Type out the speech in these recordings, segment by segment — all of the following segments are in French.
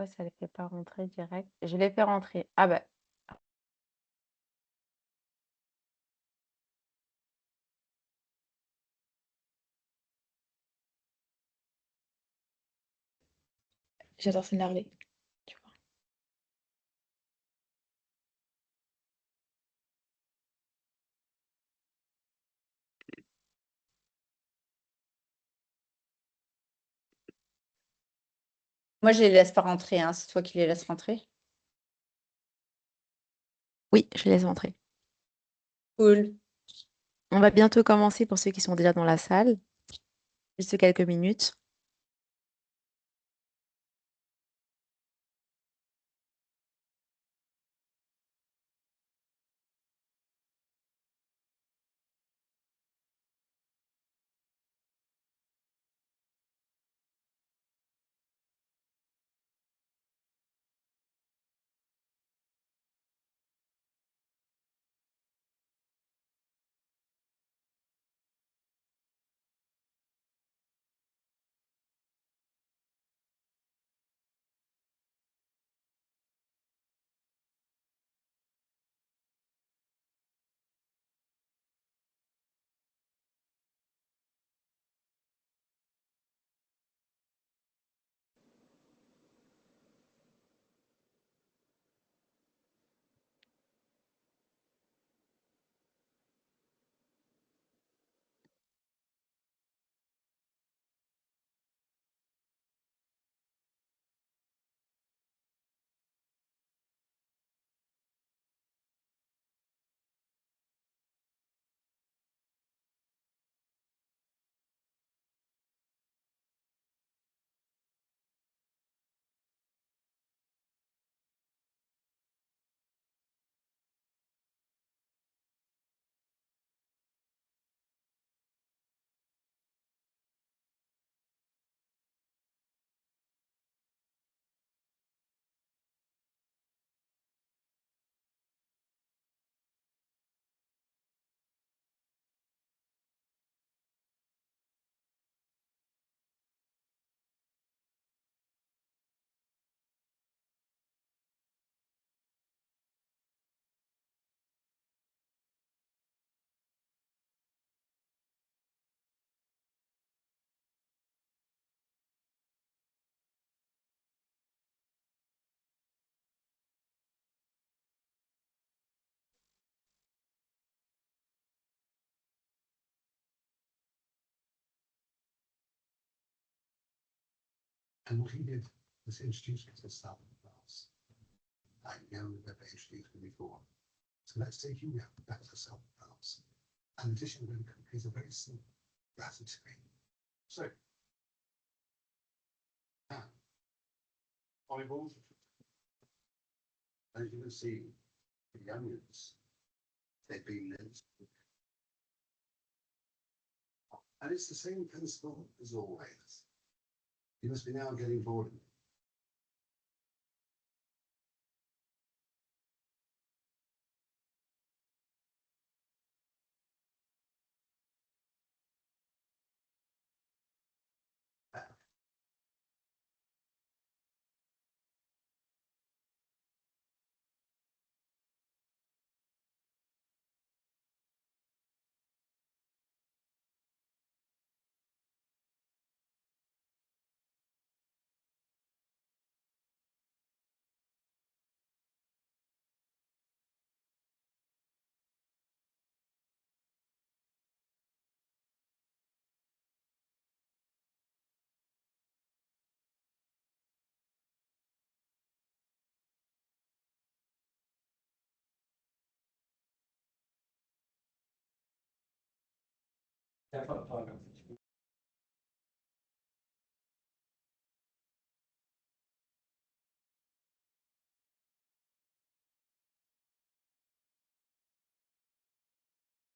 pourquoi ça les fait pas rentrer direct? Je les fais rentrer. Ah bah, j'adore s'énerver, tu vois? Moi, je les laisse pas rentrer, hein, c'est toi qui les laisses rentrer? Oui, je les laisse rentrer. Cool. On va bientôt commencer pour ceux qui sont déjà dans la salle. Juste quelques minutes. And what he did was introduce me to Southern France. I never introduced me before. So let's take you back to Southern France. And addition to is a very simple ratatouille. So, now, eyeballs, as you can see, the onions, they've been minced. And it's the same principle as always. You must be now getting bored of it. Je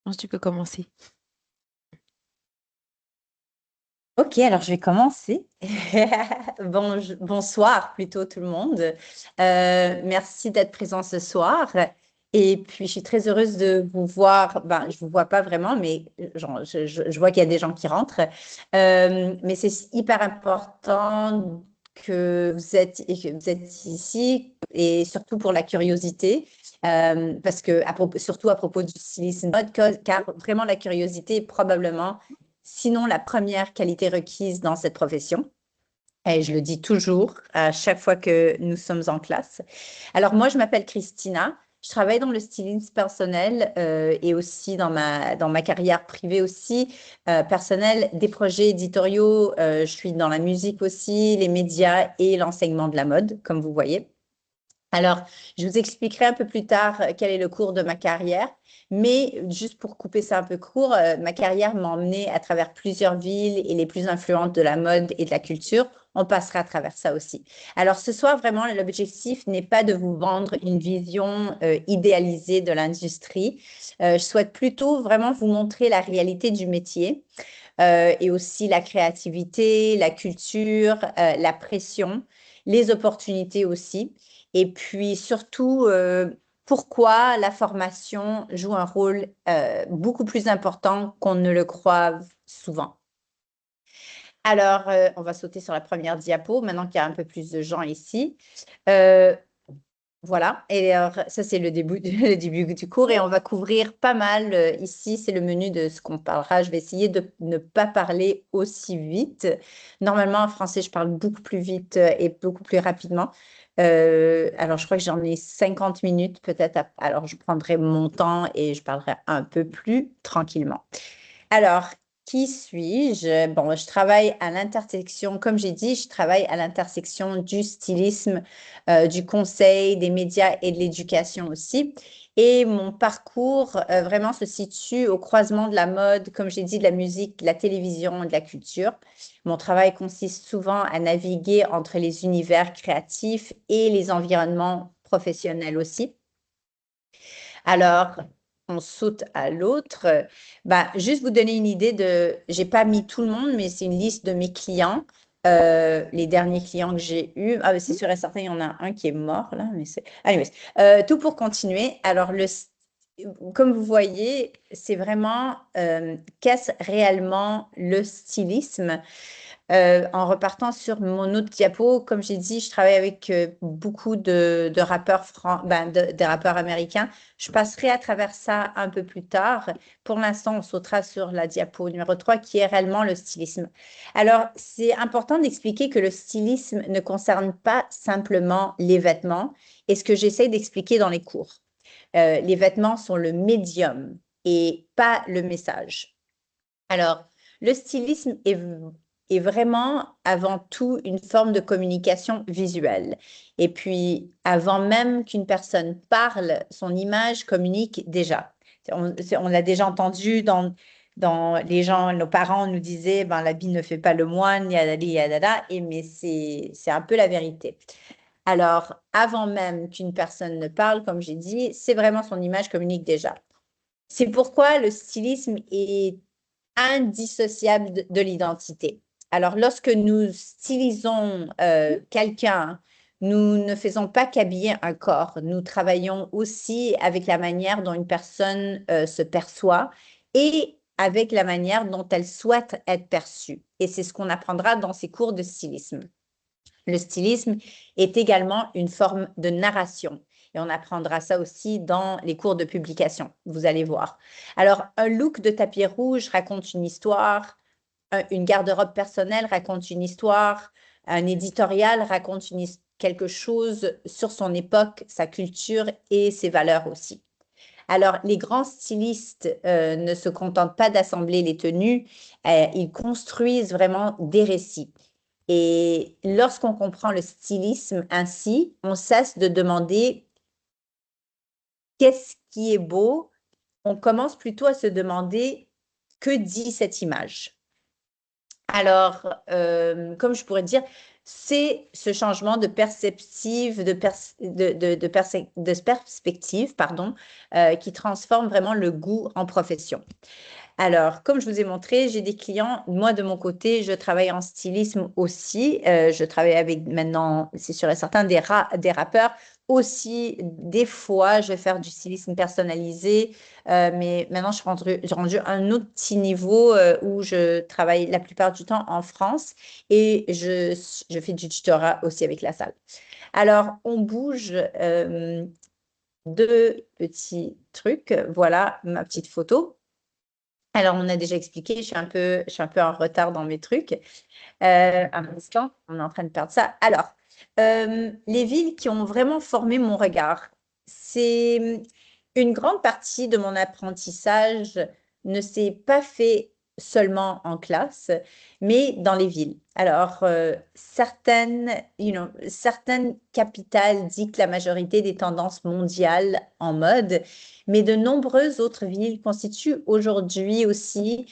pense que tu peux commencer. Ok, alors je vais commencer. Bonsoir plutôt tout le monde. Merci d'être présent ce soir. Et puis, je suis très heureuse de vous voir. Ben, je ne vous vois pas vraiment, mais genre, je vois qu'il y a des gens qui rentrent. Mais c'est hyper important que vous êtes ici et surtout pour la curiosité, parce que surtout à propos du stylisme mode, car vraiment la curiosité est probablement, sinon la première qualité requise dans cette profession. Et je le dis toujours à chaque fois que nous sommes en classe. Alors moi, je m'appelle Christina. Je travaille dans le stylisme personnel et aussi dans ma carrière privée aussi, personnelle, des projets éditoriaux. Je suis dans la musique aussi, les médias et l'enseignement de la mode, comme vous voyez. Alors, je vous expliquerai un peu plus tard quel est le cours de ma carrière, mais juste pour couper ça un peu court, ma carrière m'a emmenée à travers plusieurs villes et les plus influentes de la mode et de la culture. On passera à travers ça aussi. Alors, ce soir, vraiment, l'objectif n'est pas de vous vendre une vision idéalisée de l'industrie. Je souhaite plutôt vraiment vous montrer la réalité du métier et aussi la créativité, la culture, la pression, les opportunités aussi. Et puis surtout, pourquoi la formation joue un rôle beaucoup plus important qu'on ne le croit souvent. Alors, on va sauter sur la première diapo, maintenant qu'il y a un peu plus de gens ici. Voilà, et alors, ça c'est le début, le début du cours et on va couvrir pas mal. Ici, c'est le menu de ce qu'on parlera. Je vais essayer de ne pas parler aussi vite. Normalement, en français, je parle beaucoup plus vite et beaucoup plus rapidement. Alors, je crois que j'en ai 50 minutes peut-être. Alors, je prendrai mon temps et je parlerai un peu plus tranquillement. Alors, qui suis-je? Bon, je travaille à l'intersection, comme j'ai dit, je travaille à l'intersection du stylisme, du conseil, des médias et de l'éducation aussi. Et mon parcours vraiment se situe au croisement de la mode, comme j'ai dit, de la musique, de la télévision, de la culture. Mon travail consiste souvent à naviguer entre les univers créatifs et les environnements professionnels aussi. Alors, on saute à l'autre. Juste vous donner une idée j'ai pas mis tout le monde, mais c'est une liste de mes clients, les derniers clients que j'ai eus. Ah, c'est sûr et certain, il y en a un qui est mort là, mais c'est. Anyways, tout pour continuer. Alors, comme vous voyez, c'est vraiment qu'est-ce réellement le stylisme? En repartant sur mon autre diapo, comme j'ai dit, je travaille avec beaucoup de rappeurs, des rappeurs américains. Je passerai à travers ça un peu plus tard. Pour l'instant, on sautera sur la diapo numéro 3, qui est réellement le stylisme. Alors, c'est important d'expliquer que le stylisme ne concerne pas simplement les vêtements, et ce que j'essaie d'expliquer dans les cours. Les vêtements sont le médium et pas le message. Alors, le stylisme est vraiment avant tout une forme de communication visuelle. Et puis, avant même qu'une personne parle, son image communique déjà. On l'a déjà entendu dans les gens, nos parents nous disaient, l'habit ne fait pas le moine, yadali, yadada, mais c'est un peu la vérité. Alors, avant même qu'une personne ne parle, comme j'ai dit, c'est vraiment son image communique déjà. C'est pourquoi le stylisme est indissociable de l'identité. Alors, lorsque nous stylisons quelqu'un, nous ne faisons pas qu'habiller un corps, nous travaillons aussi avec la manière dont une personne se perçoit et avec la manière dont elle souhaite être perçue. Et c'est ce qu'on apprendra dans ces cours de stylisme. Le stylisme est également une forme de narration. Et on apprendra ça aussi dans les cours de publication, vous allez voir. Alors, un look de tapis rouge raconte une histoire, une garde-robe personnelle raconte une histoire, un éditorial raconte quelque chose sur son époque, sa culture et ses valeurs aussi. Alors, les grands stylistes ne se contentent pas d'assembler les tenues, ils construisent vraiment des récits. Et lorsqu'on comprend le stylisme ainsi, on cesse de demander qu'est-ce qui est beau, on commence plutôt à se demander que dit cette image. Alors, comme je pourrais dire, c'est ce changement de perspective, qui transforme vraiment le goût en profession. Alors, comme je vous ai montré, j'ai des clients. Moi, de mon côté, je travaille en stylisme aussi. Je travaille avec maintenant, c'est sûr et certain, des rappeurs. aussi, des fois, je vais faire du stylisme personnalisé, mais maintenant, je suis rendue à un autre petit niveau où je travaille la plupart du temps en France et je fais du tutorat aussi avec la salle. Alors, on bouge deux petits trucs. Voilà ma petite photo. Alors, on a déjà expliqué, je suis un peu en retard dans mes trucs. Un instant, on est en train de perdre ça. Alors, les villes qui ont vraiment formé mon regard, c'est une grande partie de mon apprentissage ne s'est pas fait seulement en classe, mais dans les villes. Alors, certaines capitales dictent la majorité des tendances mondiales en mode, mais de nombreuses autres villes constituent aujourd'hui aussi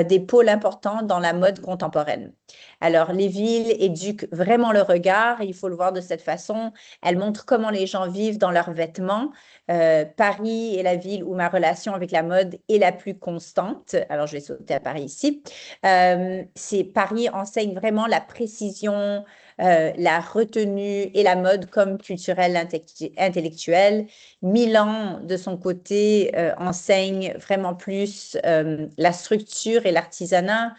des pôles importants dans la mode contemporaine. Alors, les villes éduquent vraiment le regard, il faut le voir de cette façon. Elles montrent comment les gens vivent dans leurs vêtements. Paris est la ville où ma relation avec la mode est la plus constante. Alors, je vais sauter à Paris ici. Paris enseigne vraiment la précision, la retenue et la mode comme culturelle, intellectuelle. Milan, de son côté, enseigne vraiment plus la structure et l'artisanat.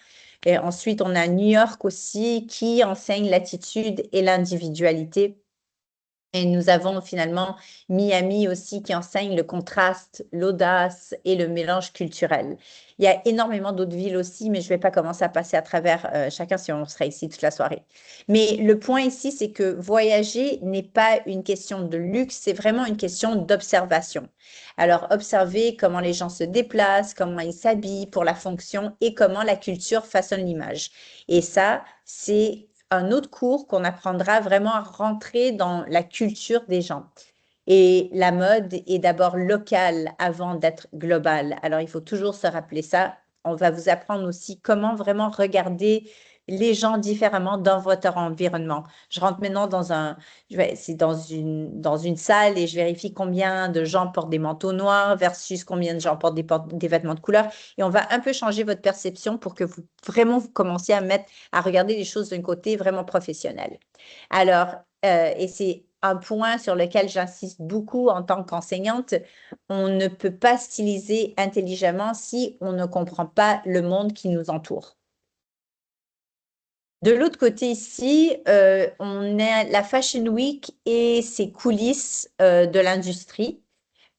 Et ensuite, on a New York aussi qui enseigne l'attitude et l'individualité. Et nous avons finalement Miami aussi qui enseigne le contraste, l'audace et le mélange culturel. Il y a énormément d'autres villes aussi, mais je ne vais pas commencer à passer à travers chacun si on serait ici toute la soirée. Mais le point ici, c'est que voyager n'est pas une question de luxe, c'est vraiment une question d'observation. Alors, observer comment les gens se déplacent, comment ils s'habillent pour la fonction et comment la culture façonne l'image. Et ça, c'est un autre cours qu'on apprendra vraiment à rentrer dans la culture des gens. Et la mode est d'abord locale avant d'être globale. Alors, il faut toujours se rappeler ça. On va vous apprendre aussi comment vraiment regarder les gens différemment dans votre environnement. Je rentre maintenant c'est dans une salle et je vérifie combien de gens portent des manteaux noirs versus combien de gens portent des vêtements de couleur. Et on va un peu changer votre perception pour que vous commenciez à regarder les choses d'un côté vraiment professionnel. Alors, et c'est un point sur lequel j'insiste beaucoup en tant qu'enseignante, on ne peut pas styliser intelligemment si on ne comprend pas le monde qui nous entoure. De l'autre côté ici, on a la Fashion Week et ses coulisses de l'industrie.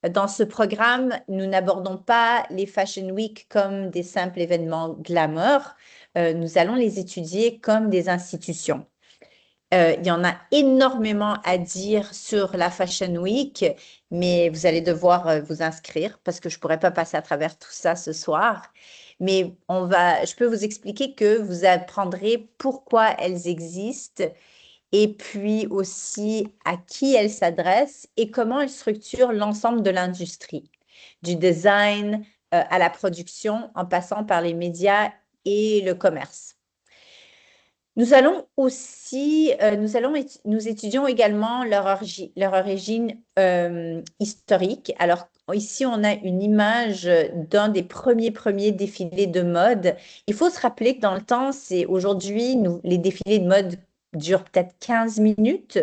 Dans ce programme, nous n'abordons pas les Fashion Week comme des simples événements glamour. Nous allons les étudier comme des institutions. Il y en a énormément à dire sur la Fashion Week, mais vous allez devoir vous inscrire parce que je ne pourrais pas passer à travers tout ça ce soir. Mais je peux vous expliquer que vous apprendrez pourquoi elles existent et puis aussi à qui elles s'adressent et comment elles structurent l'ensemble de l'industrie, du design à la production en passant par les médias et le commerce. Nous étudions également leur origine historique. Alors, ici, on a une image d'un des premiers défilés de mode. Il faut se rappeler que dans le temps, aujourd'hui, les défilés de mode durent peut-être 15 minutes.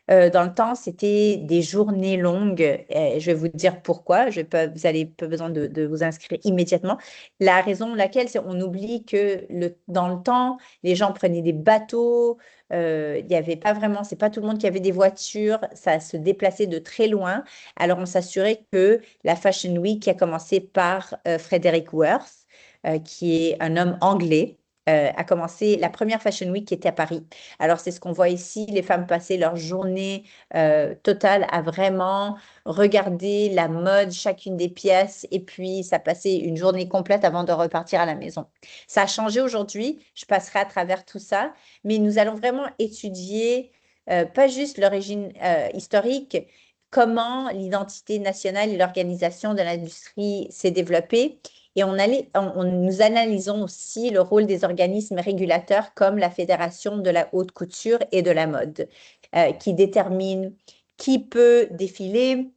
Dans le temps, c'était des journées longues. Et je vais vous dire pourquoi. Vous n'avez pas besoin de vous inscrire immédiatement. La raison laquelle, c'est on oublie que dans le temps, les gens prenaient des bateaux. Il y avait pas vraiment, c'est pas tout le monde qui avait des voitures. Ça se déplaçait de très loin. Alors, on s'assurait que la Fashion Week qui a commencé par Frederick Worth, qui est un homme anglais, a commencé la première Fashion Week qui était à Paris. Alors, c'est ce qu'on voit ici, les femmes passaient leur journée totale à vraiment regarder la mode, chacune des pièces, et puis ça passait une journée complète avant de repartir à la maison. Ça a changé aujourd'hui, je passerai à travers tout ça, mais nous allons vraiment étudier pas juste l'origine historique, comment l'identité nationale et l'organisation de l'industrie s'est développée. Et nous analysons aussi le rôle des organismes régulateurs comme la Fédération de la haute couture et de la mode, qui détermine qui peut défiler,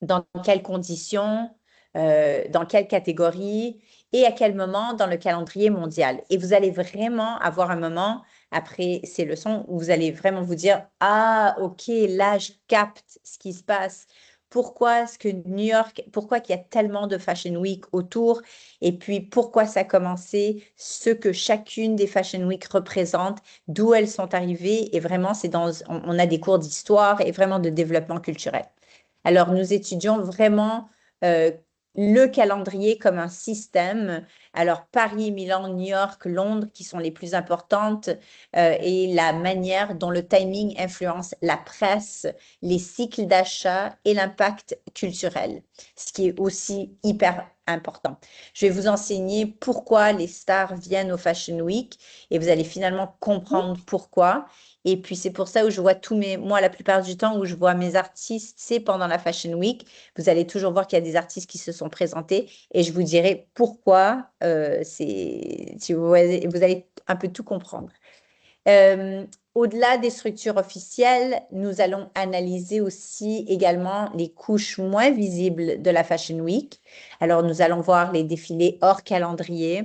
dans quelles conditions, dans quelle catégorie et à quel moment dans le calendrier mondial. Et vous allez vraiment avoir un moment après ces leçons où vous allez vraiment vous dire, ah, ok, là, je capte ce qui se passe. Pourquoi est-ce que New York, pourquoi qu'il y a tellement de Fashion Week autour, et puis pourquoi ça a commencé, ce que chacune des Fashion Week représente, d'où elles sont arrivées, et vraiment, on a des cours d'histoire et vraiment de développement culturel. Alors, nous étudions vraiment le calendrier comme un système. Alors, Paris, Milan, New York, Londres, qui sont les plus importantes, et la manière dont le timing influence la presse, les cycles d'achat et l'impact culturel, ce qui est aussi hyper important. Je vais vous enseigner pourquoi les stars viennent au Fashion Week et vous allez finalement comprendre pourquoi. Et puis, c'est pour ça où je vois moi, la plupart du temps, où je vois mes artistes, c'est pendant la Fashion Week. Vous allez toujours voir qu'il y a des artistes qui se sont présentés et je vous dirai pourquoi. Si vous allez un peu tout comprendre. Au-delà des structures officielles, nous allons analyser aussi également les couches moins visibles de la Fashion Week. Alors, nous allons voir les défilés hors calendrier,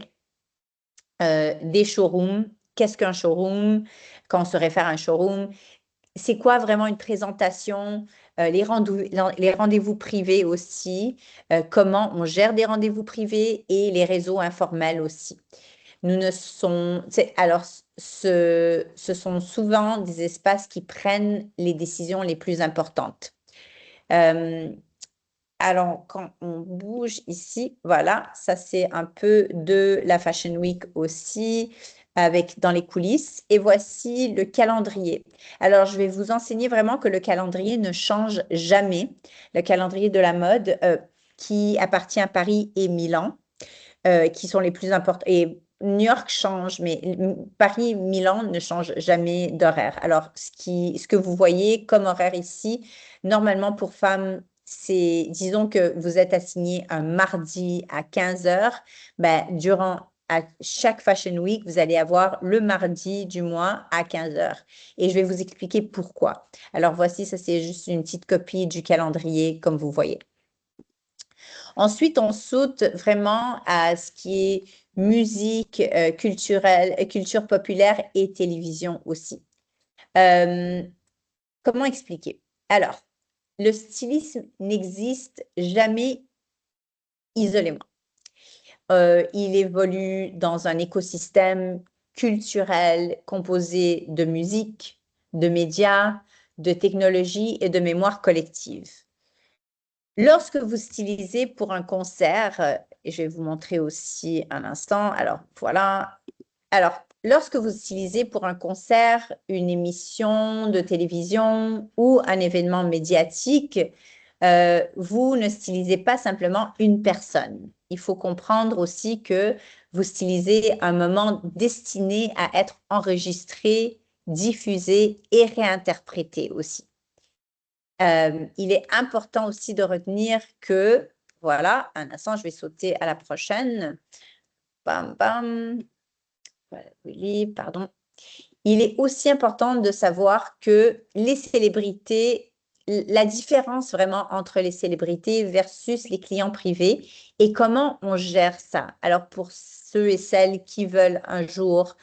des showrooms. Qu'est-ce qu'un showroom? Quand on se réfère à un showroom, c'est quoi vraiment une présentation? Les rendez-vous privés aussi, comment on gère des rendez-vous privés et les réseaux informels aussi. Alors, ce sont souvent des espaces qui prennent les décisions les plus importantes. Alors, quand on bouge ici, voilà, ça c'est un peu de la Fashion Week aussi, dans les coulisses. Et voici le calendrier. Alors, je vais vous enseigner vraiment que le calendrier ne change jamais. Le calendrier de la mode qui appartient à Paris et Milan, qui sont les plus importants. Et New York change, mais Paris, Milan ne changent jamais d'horaire. Alors, ce que vous voyez comme horaire ici, normalement pour femmes, disons que vous êtes assigné un mardi à 15 heures, ben, à chaque Fashion Week, vous allez avoir le mardi du mois à 15 heures. Et je vais vous expliquer pourquoi. Alors, voici, ça c'est juste une petite copie du calendrier, comme vous voyez. Ensuite, on saute vraiment à ce qui est musique, culturelle, culture populaire et télévision aussi. Comment expliquer? Alors, le stylisme n'existe jamais isolément. Il évolue dans un écosystème culturel composé de musique, de médias, de technologie et de mémoire collective. Lorsque vous stylisez pour un concert, et je vais vous montrer aussi un instant, alors voilà. Alors, lorsque vous stylisez pour un concert, une émission de télévision ou un événement médiatique, vous ne stylisez pas simplement une personne. Il faut comprendre aussi que vous stylisez un moment destiné à être enregistré, diffusé et réinterprété aussi. Il est important aussi de retenir que, voilà, un instant, je vais sauter à la prochaine. Bam, bam. Voilà, oui, pardon. Il est aussi important de savoir que les célébrités, la différence vraiment entre les célébrités versus les clients privés et comment on gère ça. Alors, pour ceux et celles qui veulent un jour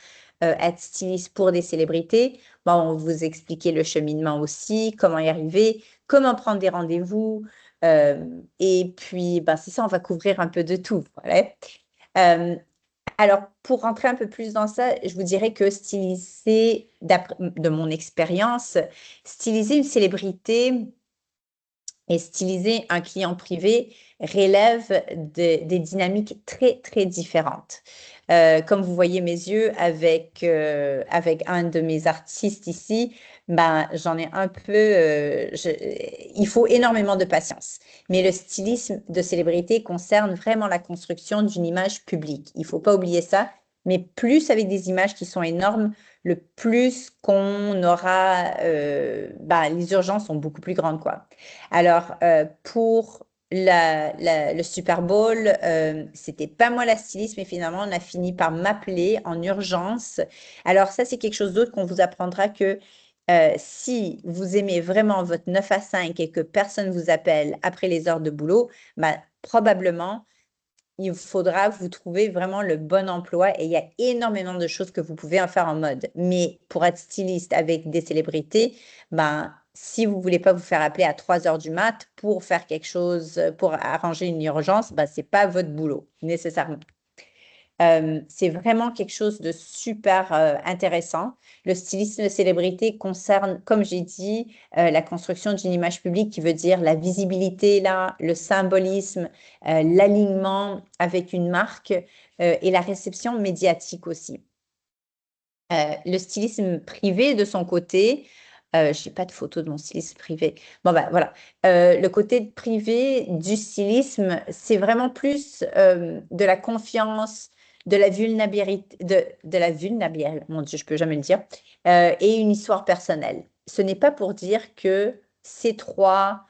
être stylistes pour des célébrités, bon, on va vous expliquer le cheminement aussi, comment y arriver, comment prendre des rendez-vous. Et puis, ben, c'est ça, on va couvrir un peu de tout. Voilà. Alors, pour rentrer un peu plus dans ça, je vous dirais que styliser, de mon expérience, styliser une célébrité et styliser un client privé relève des dynamiques très, très différentes. Comme vous voyez mes yeux avec un de mes artistes ici, ben, j'en ai un peu… il faut énormément de patience. Mais le stylisme de célébrité concerne vraiment la construction d'une image publique. Il ne faut pas oublier ça. Mais plus avec des images qui sont énormes, le plus qu'on aura… les urgences sont beaucoup plus grandes, quoi. Alors, pour le Super Bowl, c'était pas moi la styliste, mais finalement, on a fini par m'appeler en urgence. Alors, ça, c'est quelque chose d'autre qu'on vous apprendra que si vous aimez vraiment votre 9 à 5 et que personne vous appelle après les heures de boulot, bah, probablement, il faudra vous trouver vraiment le bon emploi et il y a énormément de choses que vous pouvez en faire en mode. Mais pour être styliste avec des célébrités, ben, si vous ne voulez pas vous faire appeler à 3 heures du mat pour faire quelque chose, pour arranger une urgence, ben, ce n'est pas votre boulot nécessairement. C'est vraiment quelque chose de super intéressant. Le stylisme de célébrité concerne, comme j'ai dit, la construction d'une image publique qui veut dire la visibilité, là, le symbolisme, l'alignement avec une marque et la réception médiatique aussi. Le stylisme privé, de son côté, je n'ai pas de photo de mon stylisme privé. Bon, ben voilà. Le côté privé du stylisme, c'est vraiment plus de la confiance, de la vulnérabilité, de la vulnérabilité, mon Dieu, je ne peux jamais le dire, et une histoire personnelle. Ce n'est pas pour dire que ces trois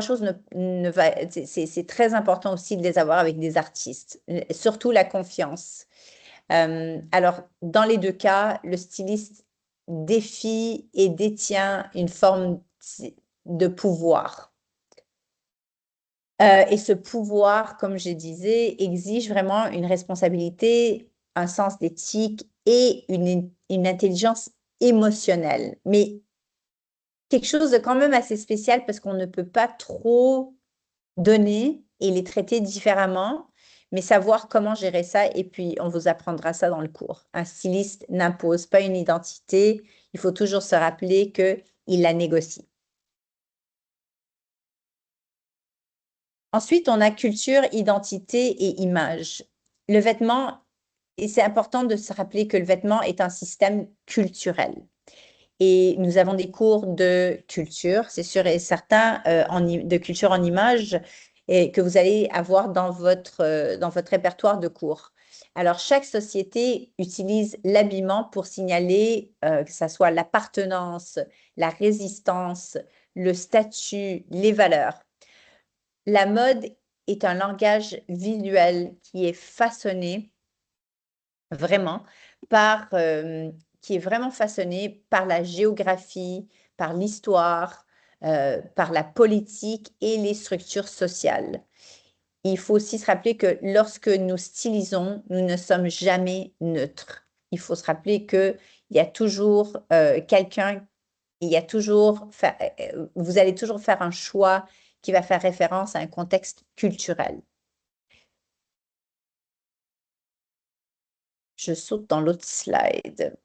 choses c'est très important aussi de les avoir avec des artistes, surtout la confiance. Alors, dans les deux cas, le styliste défie et détient une forme de pouvoir. Et ce pouvoir, comme je disais, exige vraiment une responsabilité, un sens d'éthique et une intelligence émotionnelle. Mais quelque chose de quand même assez spécial parce qu'on ne peut pas trop donner et les traiter différemment, mais savoir comment gérer ça. Et puis, on vous apprendra ça dans le cours. Un styliste n'impose pas une identité. Il faut toujours se rappeler qu'il la négocie. Ensuite, on a culture, identité et image. Le vêtement, et c'est important de se rappeler que le vêtement est un système culturel. Et nous avons des cours de culture, c'est sûr et certain, de culture en image, et que vous allez avoir dans votre répertoire de cours. Alors, chaque société utilise l'habillement pour signaler que ce soit l'appartenance, la résistance, le statut, les valeurs. La mode est un langage visuel qui est façonné vraiment qui est vraiment façonné par la géographie, par l'histoire, par la politique et les structures sociales. Il faut aussi se rappeler que lorsque nous stylisons, nous ne sommes jamais neutres. Il faut se rappeler qu'il y a toujours vous allez toujours faire un choix qui va faire référence à un contexte culturel. Je saute dans l'autre slide.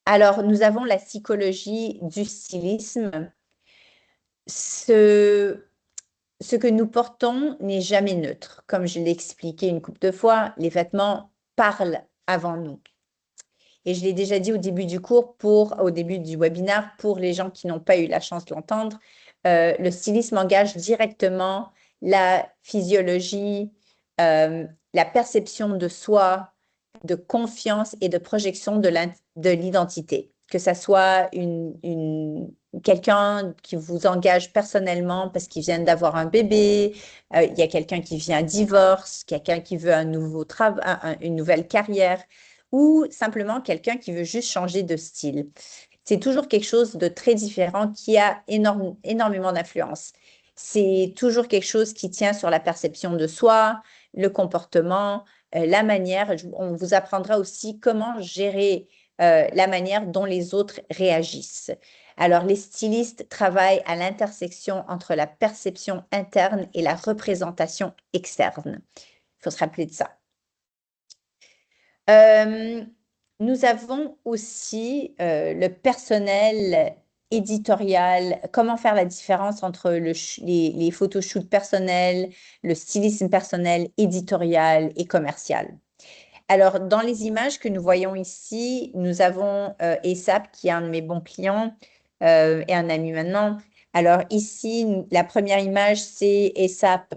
Alors, nous avons la psychologie du stylisme. Ce que nous portons n'est jamais neutre. Comme je l'ai expliqué une couple de fois, les vêtements parlent avant nous. Et je l'ai déjà dit au début du cours, au début du webinaire, pour les gens qui n'ont pas eu la chance de l'entendre, le stylisme engage directement la physiologie, la perception de soi, de confiance et de projection de l'identité. Que ça soit quelqu'un qui vous engage personnellement parce qu'il vient d'avoir un bébé, il y a quelqu'un qui vient un divorce, quelqu'un qui veut un nouveau travail, une nouvelle carrière, ou simplement quelqu'un qui veut juste changer de style. C'est toujours quelque chose de très différent qui a énormément d'influence. C'est toujours quelque chose qui tient sur la perception de soi, le comportement, la manière. On vous apprendra aussi comment gérer la manière dont les autres réagissent. Alors, les stylistes travaillent à l'intersection entre la perception interne et la représentation externe. Il faut se rappeler de ça. Nous avons aussi le personnel éditorial, comment faire la différence entre les photoshoots personnels, le stylisme personnel, éditorial et commercial. Alors, dans les images que nous voyons ici, nous avons ASAP, qui est un de mes bons clients et un ami maintenant. Alors ici, la première image, c'est ASAP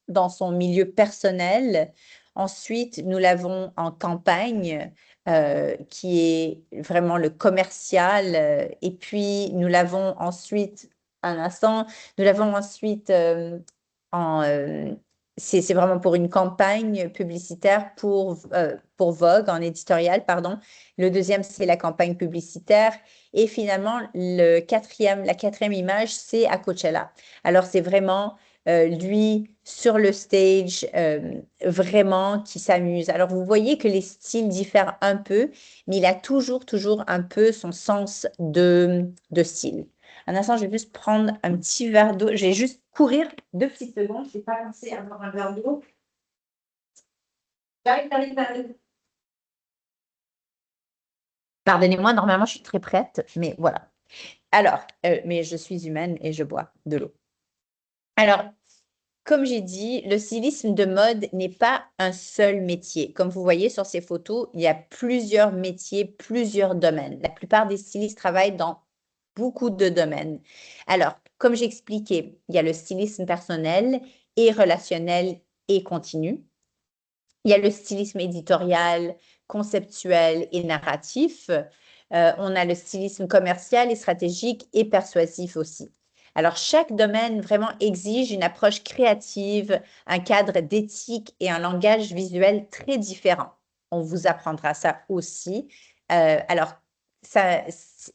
dans son milieu personnel. Ensuite, nous l'avons en campagne, qui est vraiment le commercial. Et puis, nous l'avons ensuite, un instant, nous l'avons ensuite c'est vraiment pour une campagne publicitaire pour Vogue, en éditorial, pardon. Le deuxième, c'est la campagne publicitaire. Et finalement, la quatrième image, c'est à Coachella. Alors, c'est vraiment lui sur le stage, vraiment qui s'amuse. Alors, vous voyez que les styles diffèrent un peu, mais il a toujours un peu son sens de style. Un instant, je vais juste prendre un petit verre d'eau. Je vais juste courir 2 petites secondes. Je n'ai pas pensé à avoir un verre d'eau. J'arrive. Pardonnez-moi, normalement, je suis très prête, mais voilà. Alors, mais je suis humaine et je bois de l'eau. Alors, comme j'ai dit, le stylisme de mode n'est pas un seul métier. Comme vous voyez sur ces photos, il y a plusieurs métiers, plusieurs domaines. La plupart des stylistes travaillent dans beaucoup de domaines. Alors, comme j'ai expliqué, il y a le stylisme personnel et relationnel et continu. Il y a le stylisme éditorial, conceptuel et narratif. On a le stylisme commercial et stratégique et persuasif aussi. Alors, chaque domaine vraiment exige une approche créative, un cadre d'éthique et un langage visuel très différent. On vous apprendra ça aussi. Alors, ça,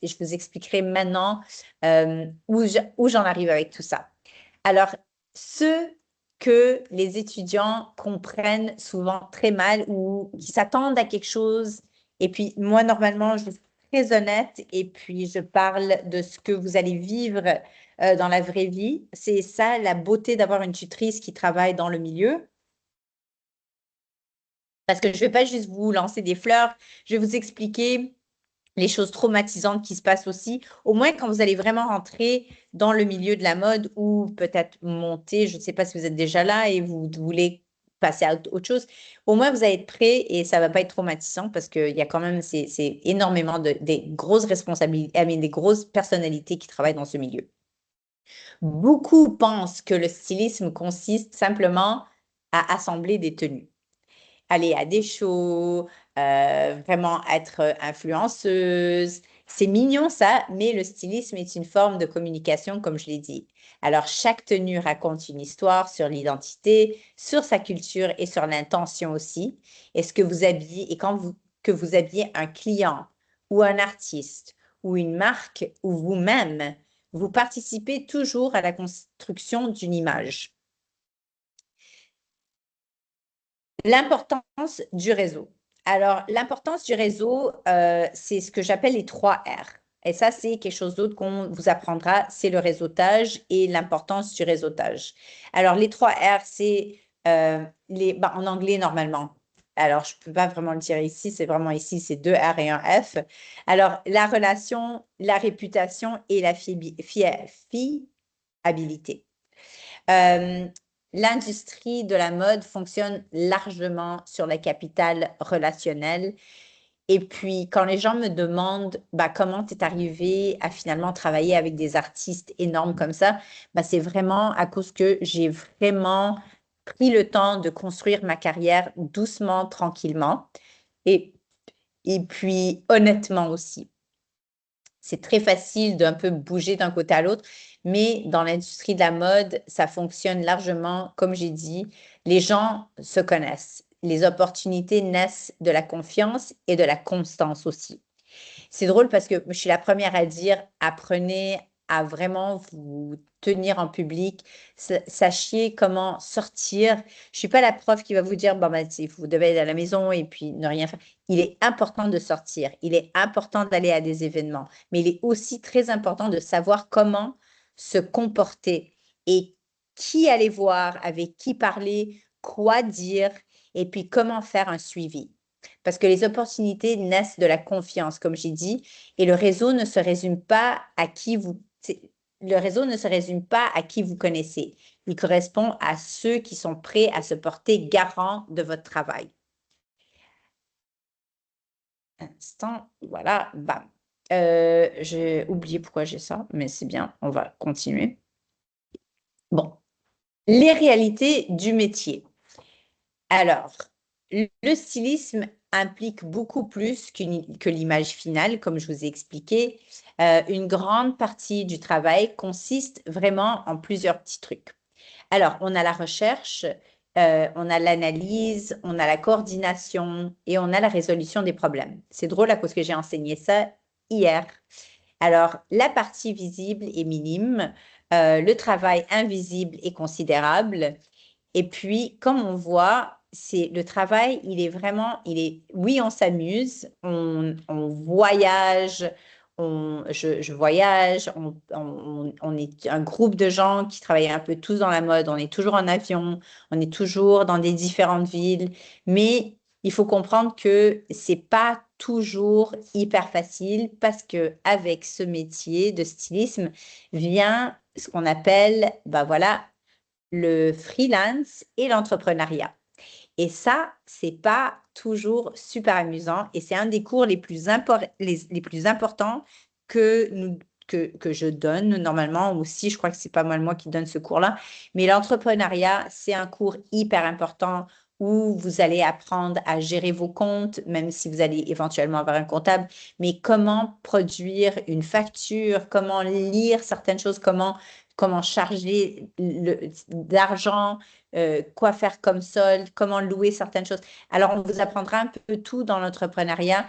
je vous expliquerai maintenant où j'en arrive avec tout ça. Alors, ce que les étudiants comprennent souvent très mal ou qui s'attendent à quelque chose. Et puis, moi, normalement, je suis très honnête et puis je parle de ce que vous allez vivre dans la vraie vie. C'est ça, la beauté d'avoir une tutrice qui travaille dans le milieu. Parce que je ne vais pas juste vous lancer des fleurs, je vais vous expliquer les choses traumatisantes qui se passent aussi, au moins quand vous allez vraiment rentrer dans le milieu de la mode ou peut-être monter, je ne sais pas si vous êtes déjà là et vous voulez passer à autre chose, au moins vous allez être prêt et ça ne va pas être traumatisant parce qu'il y a quand même c'est énormément des grosses responsabilités, des grosses personnalités qui travaillent dans ce milieu. Beaucoup pensent que le stylisme consiste simplement à assembler des tenues, aller à des shows, vraiment être influenceuse. C'est mignon ça, mais le stylisme est une forme de communication, comme je l'ai dit. Alors, chaque tenue raconte une histoire sur l'identité, sur sa culture et sur l'intention aussi. Est-ce que vous habillez, et que vous habillez un client ou un artiste ou une marque ou vous-même, vous participez toujours à la construction d'une image. L'importance du réseau. Alors, l'importance du réseau, c'est ce que j'appelle les 3 R. Et ça, c'est quelque chose d'autre qu'on vous apprendra, c'est le réseautage et l'importance du réseautage. Alors, les 3 R, c'est en anglais normalement. Alors, je ne peux pas vraiment le dire ici, c'est vraiment ici, c'est 2 R et un F. Alors, la relation, la réputation et la fiabilité. L'industrie de la mode fonctionne largement sur le capital relationnel. Et puis, quand les gens me demandent comment tu es arrivé à finalement travailler avec des artistes énormes comme ça, c'est vraiment à cause que j'ai vraiment pris le temps de construire ma carrière doucement, tranquillement. Et puis, honnêtement aussi. C'est très facile d'un peu bouger d'un côté à l'autre, mais dans l'industrie de la mode, ça fonctionne largement. Comme j'ai dit, les gens se connaissent. Les opportunités naissent de la confiance et de la constance aussi. C'est drôle parce que je suis la première à dire, apprenez à vraiment vous tenir en public, sachiez comment sortir. Je ne suis pas la prof qui va vous dire, vous devez aller à la maison et puis ne rien faire. Il est important de sortir, il est important d'aller à des événements, mais il est aussi très important de savoir comment se comporter et qui aller voir, avec qui parler, quoi dire et puis comment faire un suivi. Parce que les opportunités naissent de la confiance, comme j'ai dit, et le réseau ne se résume pas à qui vous connaissez. Il correspond à ceux qui sont prêts à se porter garant de votre travail. Un instant, voilà, bam. J'ai oublié pourquoi j'ai ça, mais c'est bien, on va continuer. Bon, les réalités du métier. Alors, le stylisme implique beaucoup plus que l'image finale, comme je vous ai expliqué. Une grande partie du travail consiste vraiment en plusieurs petits trucs. Alors, on a la recherche, on a l'analyse, on a la coordination et on a la résolution des problèmes. C'est drôle à cause que j'ai enseigné ça hier. Alors, la partie visible est minime. Le travail invisible est considérable. Et puis, comme on voit, c'est le travail, oui, on s'amuse, on voyage, je voyage, on est un groupe de gens qui travaillent un peu tous dans la mode, on est toujours en avion, on est toujours dans des différentes villes, mais il faut comprendre que c'est pas toujours hyper facile parce que avec ce métier de stylisme vient ce qu'on appelle, ben voilà, le freelance et l'entrepreneuriat. Et ça, c'est pas toujours super amusant et c'est un des cours les plus importants que je donne normalement aussi. Je crois que c'est pas mal moi qui donne ce cours-là. Mais l'entrepreneuriat, c'est un cours hyper important où vous allez apprendre à gérer vos comptes, même si vous allez éventuellement avoir un comptable, mais comment produire une facture, comment lire certaines choses, comment charger d'argent, quoi faire comme solde, comment louer certaines choses. Alors, on vous apprendra un peu tout dans l'entrepreneuriat,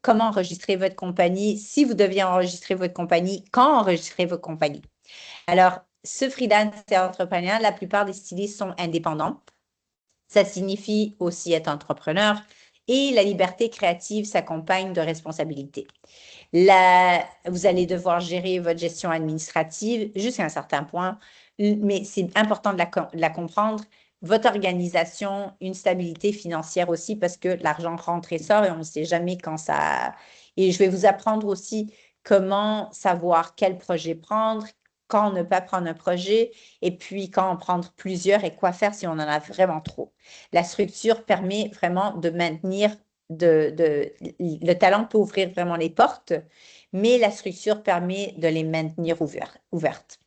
comment enregistrer votre compagnie, si vous deviez enregistrer votre compagnie, quand enregistrer votre compagnie. Alors, ce freelance et entrepreneur, la plupart des stylistes sont indépendants. Ça signifie aussi être entrepreneur et la liberté créative s'accompagne de responsabilités. Vous allez devoir gérer votre gestion administrative jusqu'à un certain point, mais c'est important de la comprendre. Votre organisation, une stabilité financière aussi, parce que l'argent rentre et sort et on ne sait jamais quand ça. Et je vais vous apprendre aussi comment savoir quel projet prendre, quand ne pas prendre un projet, et puis quand en prendre plusieurs et quoi faire si on en a vraiment trop. La structure permet vraiment de maintenir le talent peut ouvrir vraiment les portes, mais la structure permet de les maintenir ouvertes.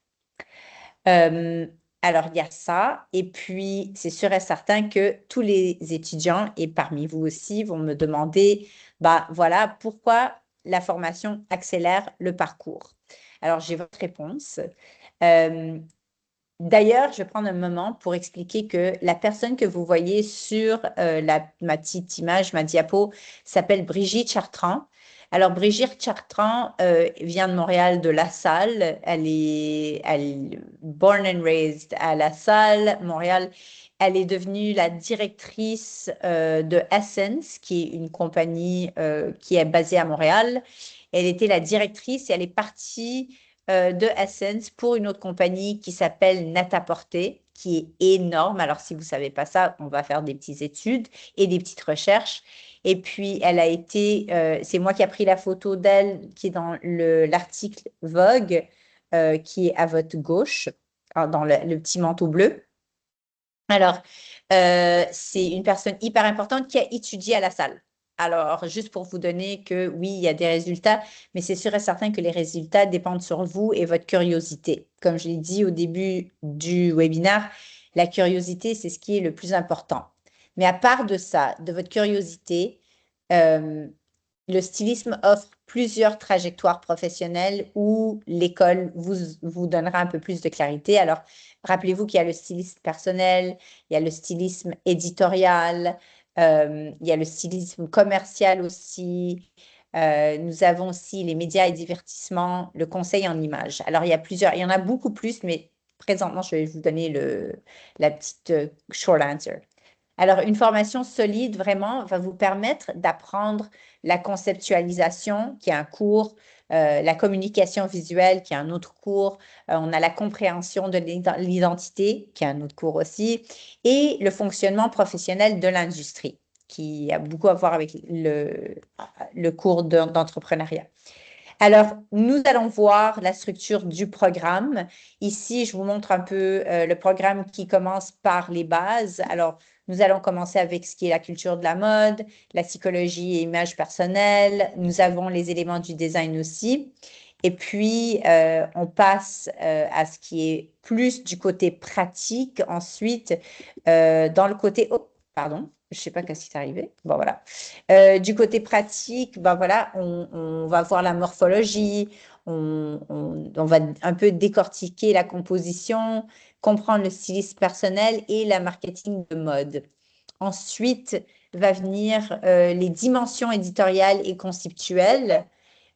Alors, il y a ça. Et puis, c'est sûr et certain que tous les étudiants, et parmi vous aussi, vont me demander, bah voilà, pourquoi la formation accélère le parcours? Alors, j'ai votre réponse. D'ailleurs, je vais prendre un moment pour expliquer que la personne que vous voyez sur ma petite image, ma diapo, s'appelle Brigitte Chartrand. Alors, Brigitte Chartrand vient de Montréal, de La Salle. Elle est born and raised à La Salle, Montréal. Elle est devenue la directrice de Essence, qui est une compagnie qui est basée à Montréal. Elle était la directrice et elle est partie de Essence pour une autre compagnie qui s'appelle Net-a-Porter, qui est énorme. Alors, si vous ne savez pas ça, on va faire des petites études et des petites recherches. Et puis, elle a été, c'est moi qui ai pris la photo d'elle qui est dans l'article Vogue, qui est à votre gauche, dans le petit manteau bleu. Alors, c'est une personne hyper importante qui a étudié à La Salle. Alors, juste pour vous donner que oui, il y a des résultats, mais c'est sûr et certain que les résultats dépendent sur vous et votre curiosité. Comme je l'ai dit au début du webinaire, la curiosité, c'est ce qui est le plus important. Mais à part de ça, de votre curiosité, le stylisme offre plusieurs trajectoires professionnelles où l'école vous donnera un peu plus de clarité. Alors, rappelez-vous qu'il y a le stylisme personnel, il y a le stylisme éditorial, il y a le stylisme commercial aussi. Nous avons aussi les médias et divertissements, le conseil en images. Alors, il y en a beaucoup plus, mais présentement, je vais vous donner la petite short answer. Alors, une formation solide, vraiment, va vous permettre d'apprendre la conceptualisation, qui est un cours, la communication visuelle, qui est un autre cours, on a la compréhension de l'identité, qui est un autre cours aussi, et le fonctionnement professionnel de l'industrie, qui a beaucoup à voir avec le cours d'entrepreneuriat. Alors, nous allons voir la structure du programme. Ici, je vous montre un peu le programme qui commence par les bases. Alors, nous allons commencer avec ce qui est la culture de la mode, la psychologie et image personnelle. Nous avons les éléments du design aussi. Et puis, on passe à ce qui est plus du côté pratique. Ensuite, dans le côté... Oh, pardon, je ne sais pas qu'est-ce qui est arrivé. Bon, voilà. Du côté pratique, ben voilà, on va voir la morphologie, on va un peu décortiquer la composition, comprendre le stylisme personnel et la marketing de mode. Ensuite, va venir les dimensions éditoriales et conceptuelles.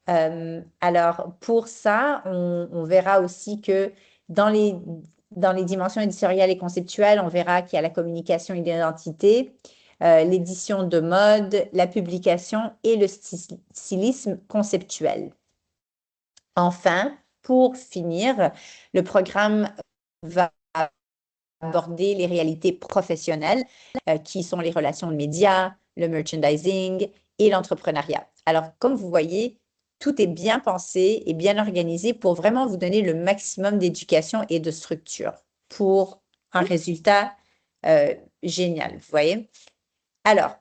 Alors, pour ça, on verra aussi que Dans les dimensions éditoriales et conceptuelles, on verra qu'il y a la communication et l'identité, l'édition de mode, la publication et le stylisme conceptuel. Enfin, pour finir, le programme va aborder les réalités professionnelles, qui sont les relations de médias, le merchandising et l'entrepreneuriat. Alors, comme vous voyez, tout est bien pensé et bien organisé pour vraiment vous donner le maximum d'éducation et de structure pour un résultat génial, vous voyez. Alors,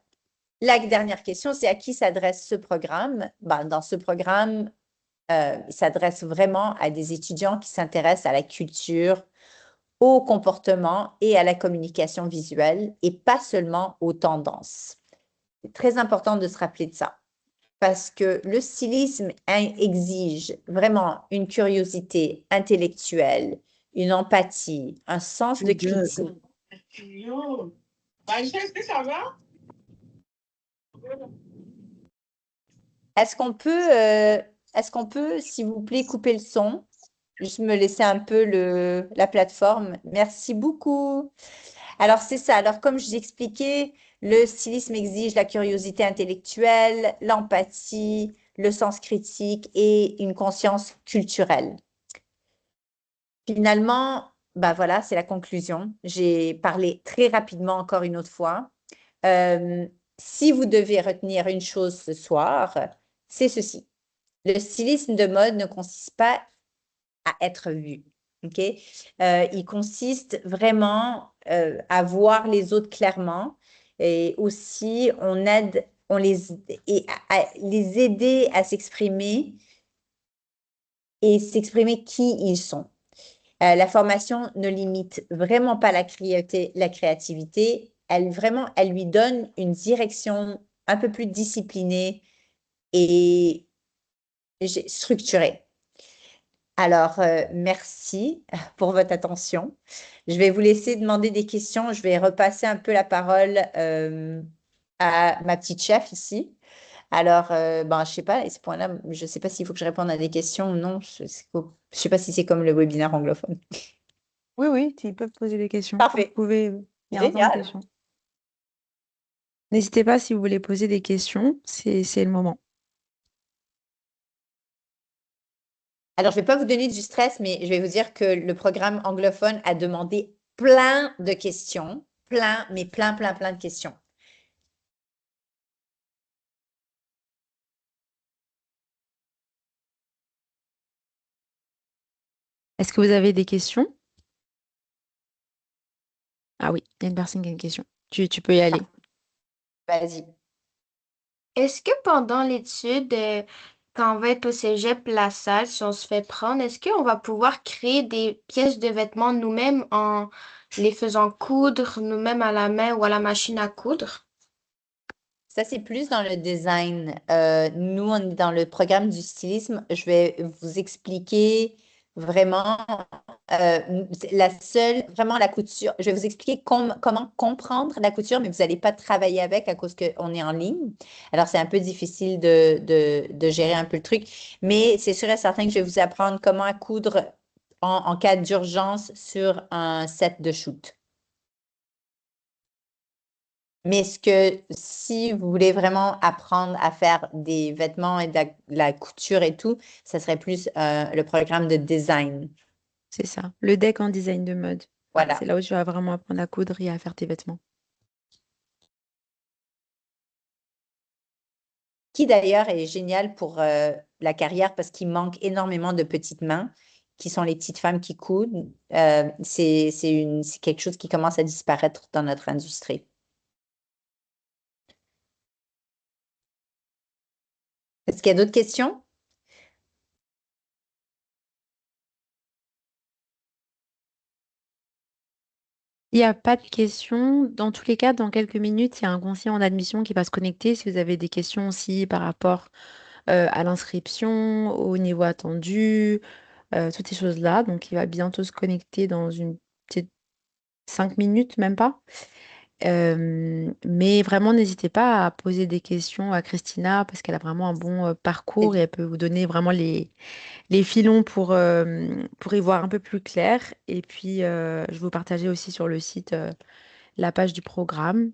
la dernière question, c'est à qui s'adresse ce programme? Dans ce programme, il s'adresse vraiment à des étudiants qui s'intéressent à la culture, au comportement et à la communication visuelle et pas seulement aux tendances. C'est très important de se rappeler de ça parce que le stylisme exige vraiment une curiosité intellectuelle, une empathie, un sens de critique. Est-ce qu'on peut, s'il vous plaît, couper le son? Juste me laisser un peu la plateforme. Merci beaucoup. Alors, c'est ça. Alors, comme je vous expliquais, le stylisme exige la curiosité intellectuelle, l'empathie, le sens critique et une conscience culturelle. Finalement, voilà, c'est la conclusion. J'ai parlé très rapidement encore une autre fois. Si vous devez retenir une chose ce soir, c'est ceci. Le stylisme de mode ne consiste pas à être vu. OK? Il consiste vraiment à voir les autres clairement et aussi on et à les aider à s'exprimer et s'exprimer qui ils sont. La formation ne limite vraiment pas la créativité. Elle lui donne une direction un peu plus disciplinée et structurée. Alors, merci pour votre attention. Je vais vous laisser demander des questions. Je vais repasser un peu la parole à ma petite chef ici. Alors, je sais pas, à ce point-là, je ne sais pas s'il faut que je réponde à des questions ou non. Je ne sais pas si c'est comme le webinaire anglophone. Oui, oui, ils peuvent poser des questions. Vous Parfait. pouvez, il y a un temps de Génial. questions. N'hésitez pas si vous voulez poser des questions, c'est le moment. Alors, je ne vais pas vous donner du stress, mais je vais vous dire que le programme anglophone a demandé plein de questions. Plein, mais plein, plein, plein de questions. Est-ce que vous avez des questions? Ah oui, il y a une personne qui a une question. Tu peux y aller. Vas-y. Est-ce que pendant l'étude, quand on va être au cégep La Salle, si on se fait prendre, est-ce qu'on va pouvoir créer des pièces de vêtements nous-mêmes en les faisant coudre nous-mêmes à la main ou à la machine à coudre? Ça, c'est plus dans le design. Nous, on est dans le programme du stylisme. Je vais vous expliquer vraiment vraiment la couture. Je vais vous expliquer comment comprendre la couture, mais vous n'allez pas travailler avec à cause qu'on est en ligne. Alors, c'est un peu difficile de gérer un peu le truc, mais c'est sûr et certain que je vais vous apprendre comment à coudre en cas d'urgence sur un set de shoot. Mais si vous voulez vraiment apprendre à faire des vêtements et de la couture et tout, ça serait plus le programme de design. C'est ça. Le deck en design de mode. Voilà. C'est là où tu vas vraiment apprendre à coudre et à faire tes vêtements. Qui d'ailleurs est génial pour la carrière parce qu'il manque énormément de petites mains, qui sont les petites femmes qui coudent. C'est quelque chose qui commence à disparaître dans notre industrie. Est-ce qu'il y a d'autres questions? Il n'y a pas de questions. Dans tous les cas, dans quelques minutes, il y a un conseiller en admission qui va se connecter. Si vous avez des questions aussi par rapport à l'inscription, au niveau attendu, toutes ces choses-là. Donc, il va bientôt se connecter dans une petite 5 minutes, même pas. Mais vraiment, n'hésitez pas à poser des questions à Christina parce qu'elle a vraiment un bon parcours et elle peut vous donner vraiment les filons pour y voir un peu plus clair. Et puis, je vais vous partager aussi sur le site la page du programme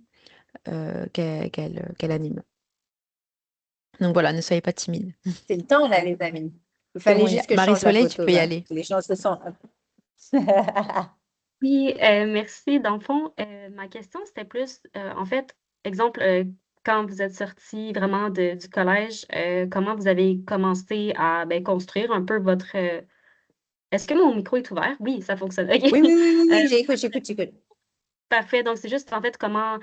qu'elle anime. Donc voilà, ne soyez pas timide. C'est le temps, là, les amis. Il C'est fallait bon, juste que je change la Marie-Soleil, tu photo, peux y hein. aller. Les gens se sont... Oui, merci. Dans le fond, ma question, c'était plus, en fait, exemple, quand vous êtes sorti vraiment du collège, comment vous avez commencé à ben, construire un peu votre... Est-ce que mon micro est ouvert? Oui, ça fonctionne. OK. Oui, oui, oui, oui, Euh, oui, j'écoute. Parfait. Donc, c'est juste, en fait, comment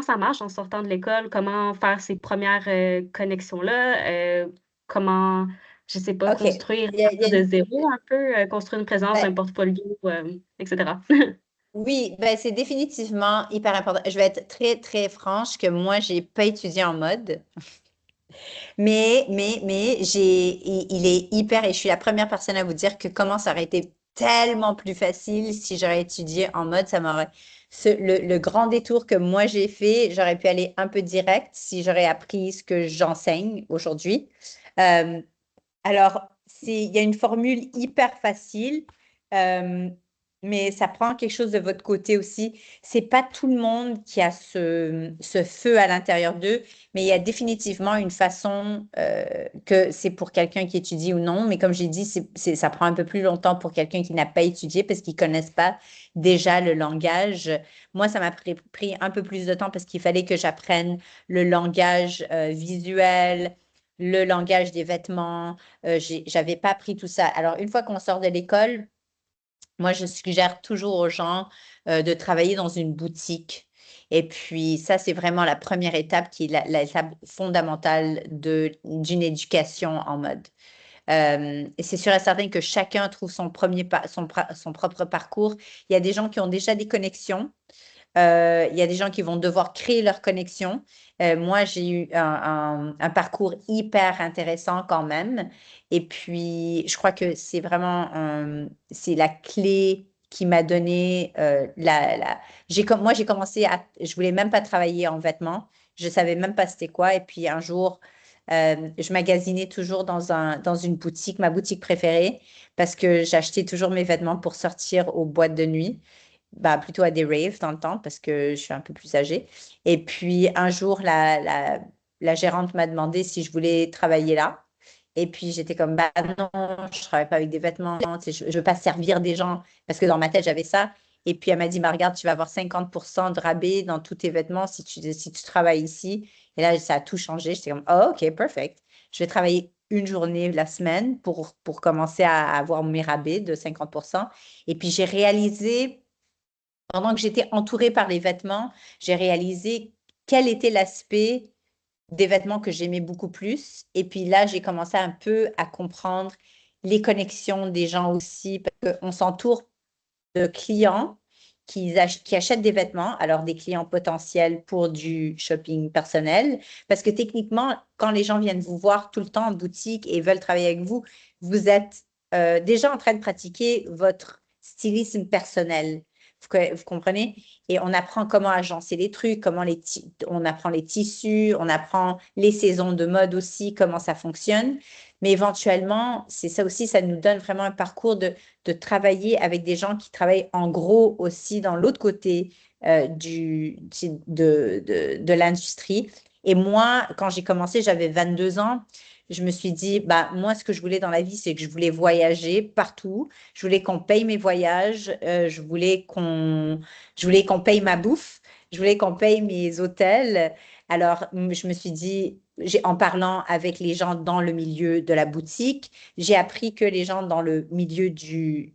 ça marche en sortant de l'école, comment faire ces premières connexions-là, comment, je sais pas, OK. construire à Il y a partir de zéro un peu, construire une présence, ben, un portfolio, etc. oui, ben, c'est définitivement hyper important. Je vais être très, très franche que moi, j'ai pas étudié en mode. Mais il est hyper, et je suis la première personne à vous dire que comment ça aurait été tellement plus facile si j'aurais étudié en mode, ça m'aurait, le grand détour que moi j'ai fait, j'aurais pu aller un peu direct si j'aurais appris ce que j'enseigne aujourd'hui. Euh, alors, il y a une formule hyper facile, euh, mais ça prend quelque chose de votre côté aussi. C'est pas tout le monde qui a ce feu à l'intérieur d'eux, mais il y a définitivement une façon que c'est pour quelqu'un qui étudie ou non. Mais comme j'ai dit, ça prend un peu plus longtemps pour quelqu'un qui n'a pas étudié parce qu'ils connaissent pas déjà le langage. Moi, ça m'a pris un peu plus de temps parce qu'il fallait que j'apprenne le langage visuel, le langage des vêtements. J'avais pas appris tout ça. Alors, une fois qu'on sort de l'école, moi, je suggère toujours aux gens de travailler dans une boutique. Et puis, ça, c'est vraiment la première étape qui est l'étape fondamentale d'une éducation en mode. Et c'est sûr et certain que chacun trouve son propre parcours. Il y a des gens qui ont déjà des connexions. Il y a des gens qui vont devoir créer leur connexion. Moi, j'ai eu un parcours hyper intéressant quand même. Et puis, je crois que c'est vraiment c'est la clé qui m'a donné moi, j'ai commencé je voulais même pas travailler en vêtements. Je savais même pas c'était quoi. Et puis, un jour, je magasinais toujours dans une boutique, ma boutique préférée, parce que j'achetais toujours mes vêtements pour sortir aux boîtes de nuit, bah, plutôt à des raves dans le temps parce que je suis un peu plus âgée. Et puis un jour, la gérante m'a demandé si je voulais travailler là. Et puis j'étais comme, bah non, je travaille pas avec des vêtements, tu sais, je ne veux pas servir des gens parce que dans ma tête, j'avais ça. Et puis elle m'a dit, bah, regarde, tu vas avoir 50% de rabais dans tous tes vêtements si tu travailles ici. Et là, ça a tout changé. J'étais comme, oh, OK, perfect. Je vais travailler une journée la semaine pour commencer à avoir mes rabais de 50%. Et puis j'ai réalisé pendant que j'étais entourée par les vêtements, j'ai réalisé quel était l'aspect des vêtements que j'aimais beaucoup plus. Et puis là, j'ai commencé un peu à comprendre les connexions des gens aussi, parce qu'on s'entoure de clients qui achètent des vêtements, alors des clients potentiels pour du shopping personnel, parce que techniquement, quand les gens viennent vous voir tout le temps en boutique et veulent travailler avec vous, vous êtes déjà en train de pratiquer votre stylisme personnel. Vous comprenez? Et on apprend comment agencer les trucs, on apprend les tissus, on apprend les saisons de mode aussi, comment ça fonctionne. Mais éventuellement, c'est ça aussi, ça nous donne vraiment un parcours de travailler avec des gens qui travaillent en gros aussi dans l'autre côté de l'industrie. Et moi, quand j'ai commencé, j'avais 22 ans. Je me suis dit, bah, moi, ce que je voulais dans la vie, c'est que je voulais voyager partout. Je voulais qu'on paye mes voyages. Je voulais qu'on paye ma bouffe. Je voulais qu'on paye mes hôtels. Alors, je me suis dit, en parlant avec les gens dans le milieu de la boutique, j'ai appris que les gens dans le milieu ce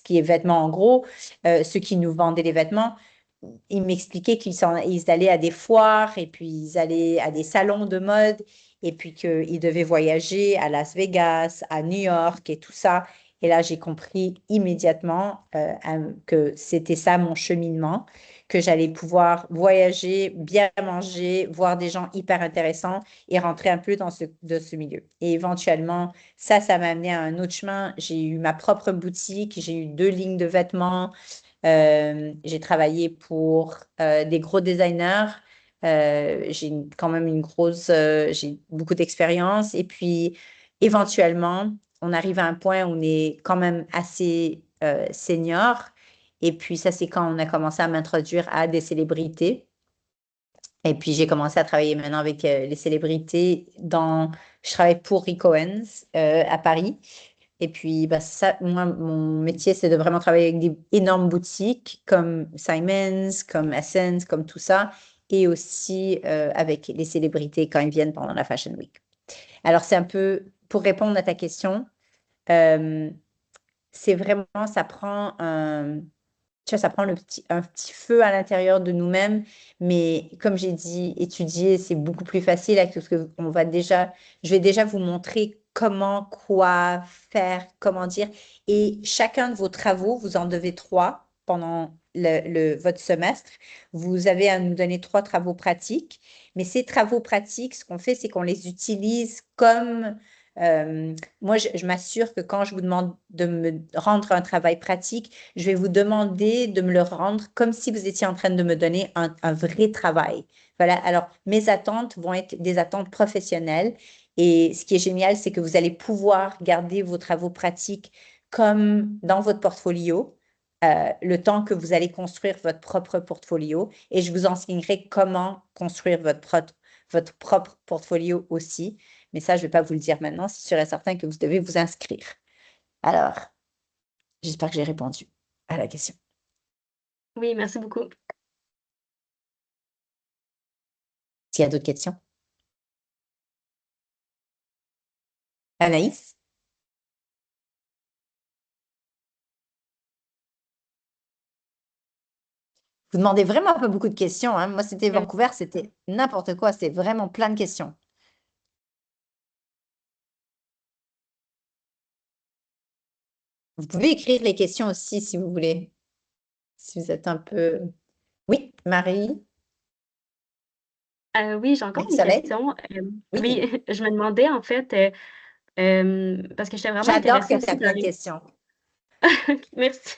qui est vêtements en gros, ceux qui nous vendaient les vêtements, ils m'expliquaient ils allaient à des foires et puis ils allaient à des salons de mode et puis qu'ils devaient voyager à Las Vegas, à New York et tout ça. Et là, j'ai compris immédiatement que c'était ça mon cheminement, que j'allais pouvoir voyager, bien manger, voir des gens hyper intéressants et rentrer un peu de ce milieu. Et éventuellement, ça m'a amené à un autre chemin. J'ai eu ma propre boutique, j'ai eu 2 lignes de vêtements. J'ai travaillé pour des gros designers. Quand même j'ai beaucoup d'expérience. Et puis, éventuellement, on arrive à un point où on est quand même assez senior. Et puis, ça, c'est quand on a commencé à m'introduire à des célébrités. Et puis, j'ai commencé à travailler maintenant avec les célébrités je travaille pour Rick Owens à Paris. Et puis, bah, ça, moi, mon métier, c'est de vraiment travailler avec des énormes boutiques comme Simons, comme Essence, comme tout ça, et aussi avec les célébrités quand ils viennent pendant la Fashion Week. Alors, c'est un peu, pour répondre à ta question, euh, c'est vraiment, ça prend tu vois, ça prend un petit feu à l'intérieur de nous-mêmes, mais comme j'ai dit, étudier, c'est beaucoup plus facile avec tout ce que je vais déjà vous montrer comment, quoi faire, comment dire. Et chacun de vos travaux, vous en devez 3 pendant votre semestre. Vous avez à nous donner 3 travaux pratiques. Mais ces travaux pratiques, ce qu'on fait, c'est qu'on les utilise comme moi, je m'assure que quand je vous demande de me rendre un travail pratique, je vais vous demander de me le rendre comme si vous étiez en train de me donner un vrai travail. Voilà. Alors, mes attentes vont être des attentes professionnelles. Et ce qui est génial, c'est que vous allez pouvoir garder vos travaux pratiques comme dans votre portfolio, le temps que vous allez construire votre propre portfolio. Et je vous enseignerai comment construire votre propre portfolio aussi. Mais ça, je ne vais pas vous le dire maintenant. C'est sûr et certain que vous devez vous inscrire. Alors, j'espère que j'ai répondu à la question. Oui, merci beaucoup. S'il y a d'autres questions? Anaïs? Vous demandez vraiment pas beaucoup de questions, hein. Moi, c'était Vancouver, c'était n'importe quoi. C'était vraiment plein de questions. Vous pouvez écrire les questions aussi si vous voulez. Si vous êtes un peu... Oui, Marie? Oui, j'ai encore une Marie-Soleil? question. Oui, Oui. je me demandais en fait, parce que j'étais vraiment J'adore intéressée que tu aussi as plein de d'aller. questions. Merci.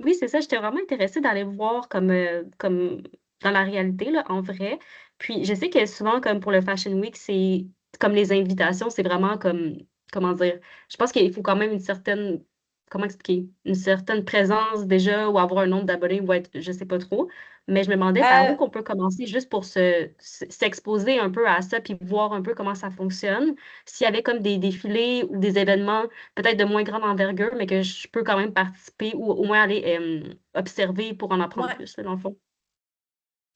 Oui, c'est ça, j'étais vraiment intéressée d'aller voir comme dans la réalité, là, en vrai. Puis je sais que souvent, comme pour le Fashion Week, c'est comme les invitations, c'est vraiment comme, comment dire, je pense qu'il faut quand même une certaine, comment expliquer, une certaine présence déjà ou avoir un nombre d'abonnés ou être, je sais pas trop. Mais je me demandais par où Euh, qu'on peut commencer juste pour s'exposer un peu à ça puis voir un peu comment ça fonctionne. S'il y avait comme des défilés ou des événements peut-être de moins grande envergure, mais que je peux quand même participer ou au moins aller observer pour en apprendre moi, plus, là, dans le fond.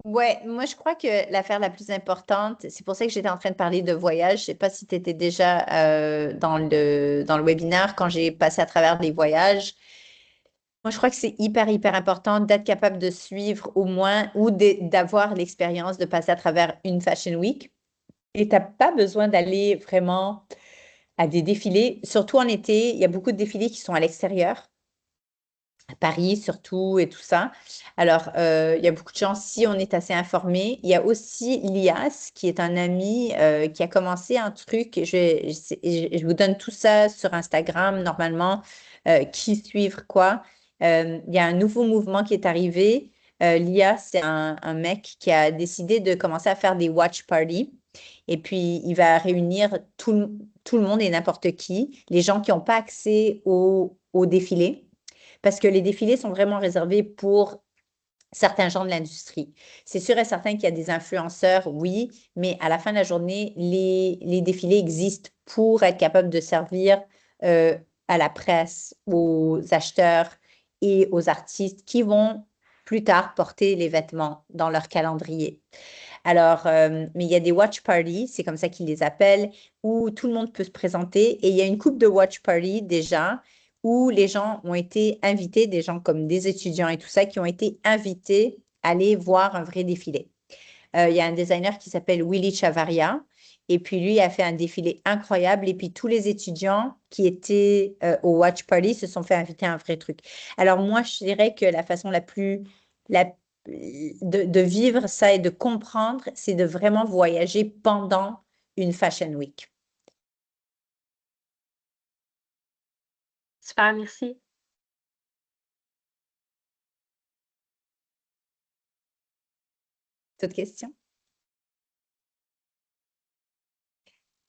Ouais, moi je crois que l'affaire la plus importante, c'est pour ça que j'étais en train de parler de voyage. Je sais pas si tu étais déjà dans le webinaire quand j'ai passé à travers les voyages. Moi, je crois que c'est hyper important d'être capable de suivre au moins ou d'avoir l'expérience de passer à travers une Fashion Week. Et tu n'as pas besoin d'aller vraiment à des défilés. Surtout en été, il y a beaucoup de défilés qui sont à l'extérieur à Paris surtout et tout ça. Alors, il y a beaucoup de gens, si on est assez informé. Il y a aussi Lias, qui est un ami qui a commencé un truc. Je vous donne tout ça sur Instagram, normalement, qui suivre quoi. Il y a un nouveau mouvement qui est arrivé. Lias, c'est un mec qui a décidé de commencer à faire des watch parties. Et puis, il va réunir tout le monde et n'importe qui, les gens qui n'ont pas accès au défilé parce que les défilés sont vraiment réservés pour certains gens de l'industrie. C'est sûr et certain qu'il y a des influenceurs, oui, mais à la fin de la journée, les défilés existent pour être capables de servir euh, à la presse, aux acheteurs et aux artistes qui vont plus tard porter les vêtements dans leur calendrier. Alors, mais il y a des watch parties, c'est comme ça qu'ils les appellent, où tout le monde peut se présenter. Et il y a une couple de watch parties déjà où les gens ont été invités, des gens comme des étudiants et tout ça, qui ont été invités à aller voir un vrai défilé. Il y a un designer qui s'appelle Willy Chavaria. Et puis lui a fait un défilé incroyable. Et puis tous les étudiants qui étaient au watch party se sont fait inviter à un vrai truc. Alors moi, je dirais que la façon la, de vivre ça et de comprendre, c'est de vraiment voyager pendant une Fashion Week. Super, merci. D'autres questions?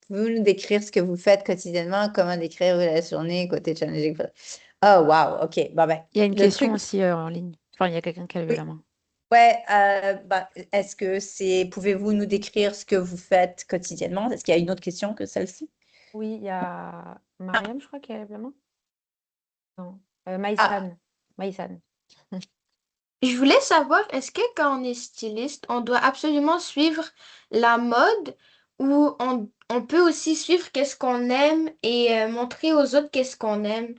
Pouvez-vous nous décrire ce que vous faites quotidiennement? Comment décrire la journée côté challenging? Oh, wow, ok. Bon, ben, Il y a une le question truc, aussi en ligne. Enfin, il y a quelqu'un qui a levé oui, la main. ouais, est-ce que pouvez-vous nous décrire ce que vous faites quotidiennement? Est-ce qu'il y a une autre question que celle-ci? Oui, il y a Ah, Mariam, je crois, qui a levé la main. Non. ah, Maïsan. Maïsan. Je voulais savoir, est-ce que quand on est styliste, on doit absolument suivre la mode ou on peut aussi suivre qu'est-ce qu'on aime et montrer aux autres qu'est-ce qu'on aime?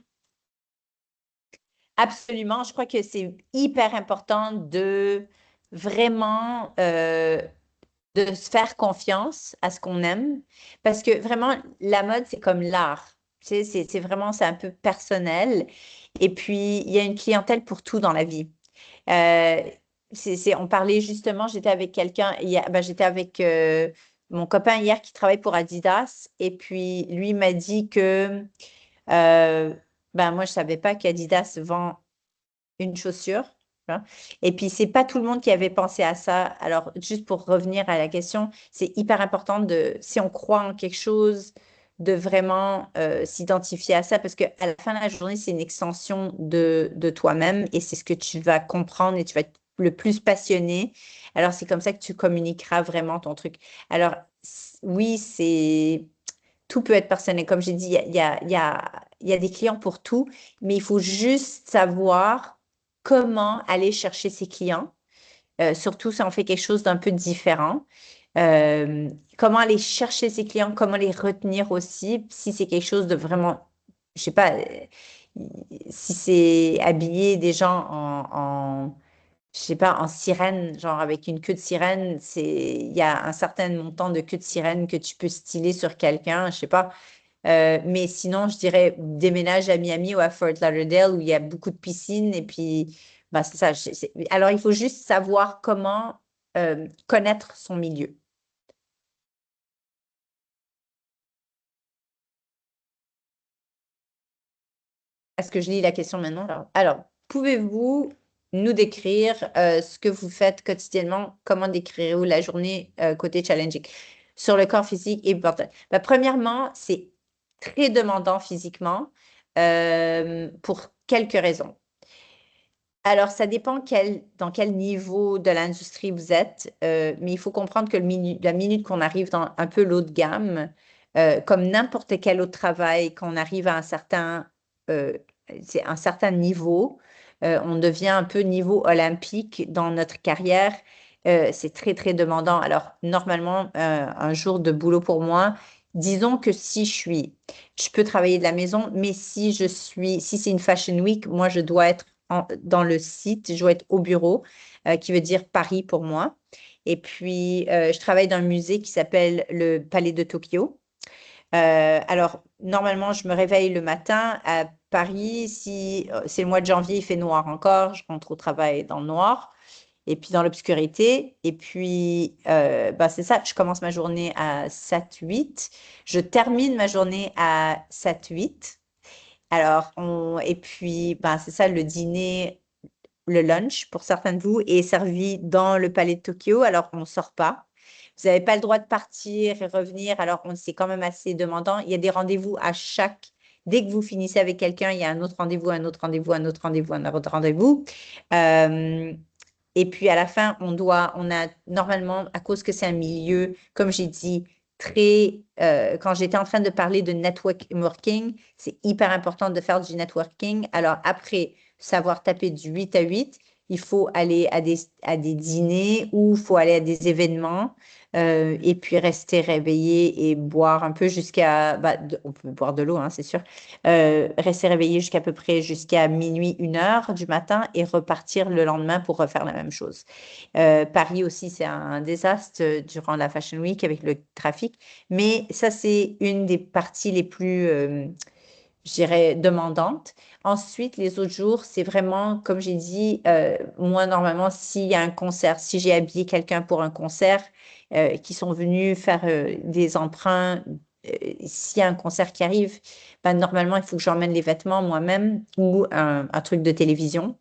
absolument. Je crois que c'est hyper important de vraiment de se faire confiance à ce qu'on aime. Parce que vraiment, la mode, c'est comme l'art. Tu sais, c'est vraiment, c'est un peu personnel. Et puis, il y a une clientèle pour tout dans la vie. Euh, on parlait justement, j'étais avec quelqu'un, j'étais avec mon copain hier qui travaille pour Adidas. Et puis, lui m'a dit que, moi, je savais pas qu'Adidas vend une chaussure. Hein. Et puis, c'est pas tout le monde qui avait pensé à ça. Alors, juste pour revenir à la question, c'est hyper important si on croit en quelque chose, de vraiment s'identifier à ça parce qu'à la fin de la journée, c'est une extension de toi-même et c'est ce que tu vas comprendre et tu vas être le plus passionné. Alors, c'est comme ça que tu communiqueras vraiment ton truc. Alors, oui, tout peut être personnel. Comme j'ai dit, il y a des clients pour tout, mais il faut juste savoir comment aller chercher ses clients, surtout si on fait quelque chose d'un peu différent. Comment aller chercher ses clients, comment les retenir aussi, si c'est quelque chose de vraiment, je sais pas, si c'est habiller des gens je sais pas, en sirène, genre avec une queue de sirène, il y a un certain montant de queue de sirène que tu peux styler sur quelqu'un, je sais pas. Mais sinon, je dirais déménage à Miami ou à Fort Lauderdale où il y a beaucoup de piscines. Et puis, c'est ça. Alors, il faut juste savoir comment connaître son milieu. Est-ce que je lis la question maintenant? Alors, pouvez-vous nous décrire ce que vous faites quotidiennement? Comment décrirez-vous la journée côté challenging? Sur le corps physique et mental. Premièrement, c'est très demandant physiquement pour quelques raisons. Alors, ça dépend dans quel niveau de l'industrie vous êtes, mais il faut comprendre que la minute qu'on arrive dans un peu l'eau de gamme, comme n'importe quel autre travail, qu'on arrive à euh, un certain niveau, on devient un peu niveau olympique dans notre carrière. C'est très, très demandant. Alors, normalement, un jour de boulot pour moi, disons que je peux travailler de la maison, mais si c'est une Fashion Week, moi, je dois être dans le site, je dois être au bureau, qui veut dire Paris pour moi. Et puis, je travaille dans un musée qui s'appelle le Palais de Tokyo. Alors, normalement, je me réveille le matin à Paris. Si c'est le mois de janvier, il fait noir encore. Je rentre au travail dans le noir et puis dans l'obscurité. Et puis, c'est ça, je commence ma journée à 7-8. Je termine ma journée à 7-8. Alors, et puis, c'est ça, le dîner, le lunch pour certains de vous est servi dans le palais de Tokyo, alors on ne sort pas. Vous n'avez pas le droit de partir et revenir, alors c'est quand même assez demandant. Il y a des rendez-vous dès que vous finissez avec quelqu'un, il y a un autre rendez-vous, un autre rendez-vous, un autre rendez-vous, un autre rendez-vous. Euh, et puis à la fin, on a normalement, à cause que c'est un milieu, comme j'ai dit, quand j'étais en train de parler de networking, c'est hyper important de faire du networking. Alors après savoir taper du 8 à 8, il faut aller à des dîners ou il faut aller à des événements et puis rester réveillé et boire un peu on peut boire de l'eau, hein, c'est sûr. Rester réveillé jusqu'à peu près jusqu'à minuit, 1 heure du matin et repartir le lendemain pour refaire la même chose. Paris aussi, c'est un désastre durant la Fashion Week avec le trafic, mais ça, c'est une des parties les plus, je dirais, demandantes. Ensuite, les autres jours, c'est vraiment, comme j'ai dit, moi, normalement, s'il y a un concert, si j'ai habillé quelqu'un pour un concert, qui sont venus faire des emprunts, s'il y a un concert qui arrive, normalement, il faut que j'emmène les vêtements moi-même ou un truc de télévision.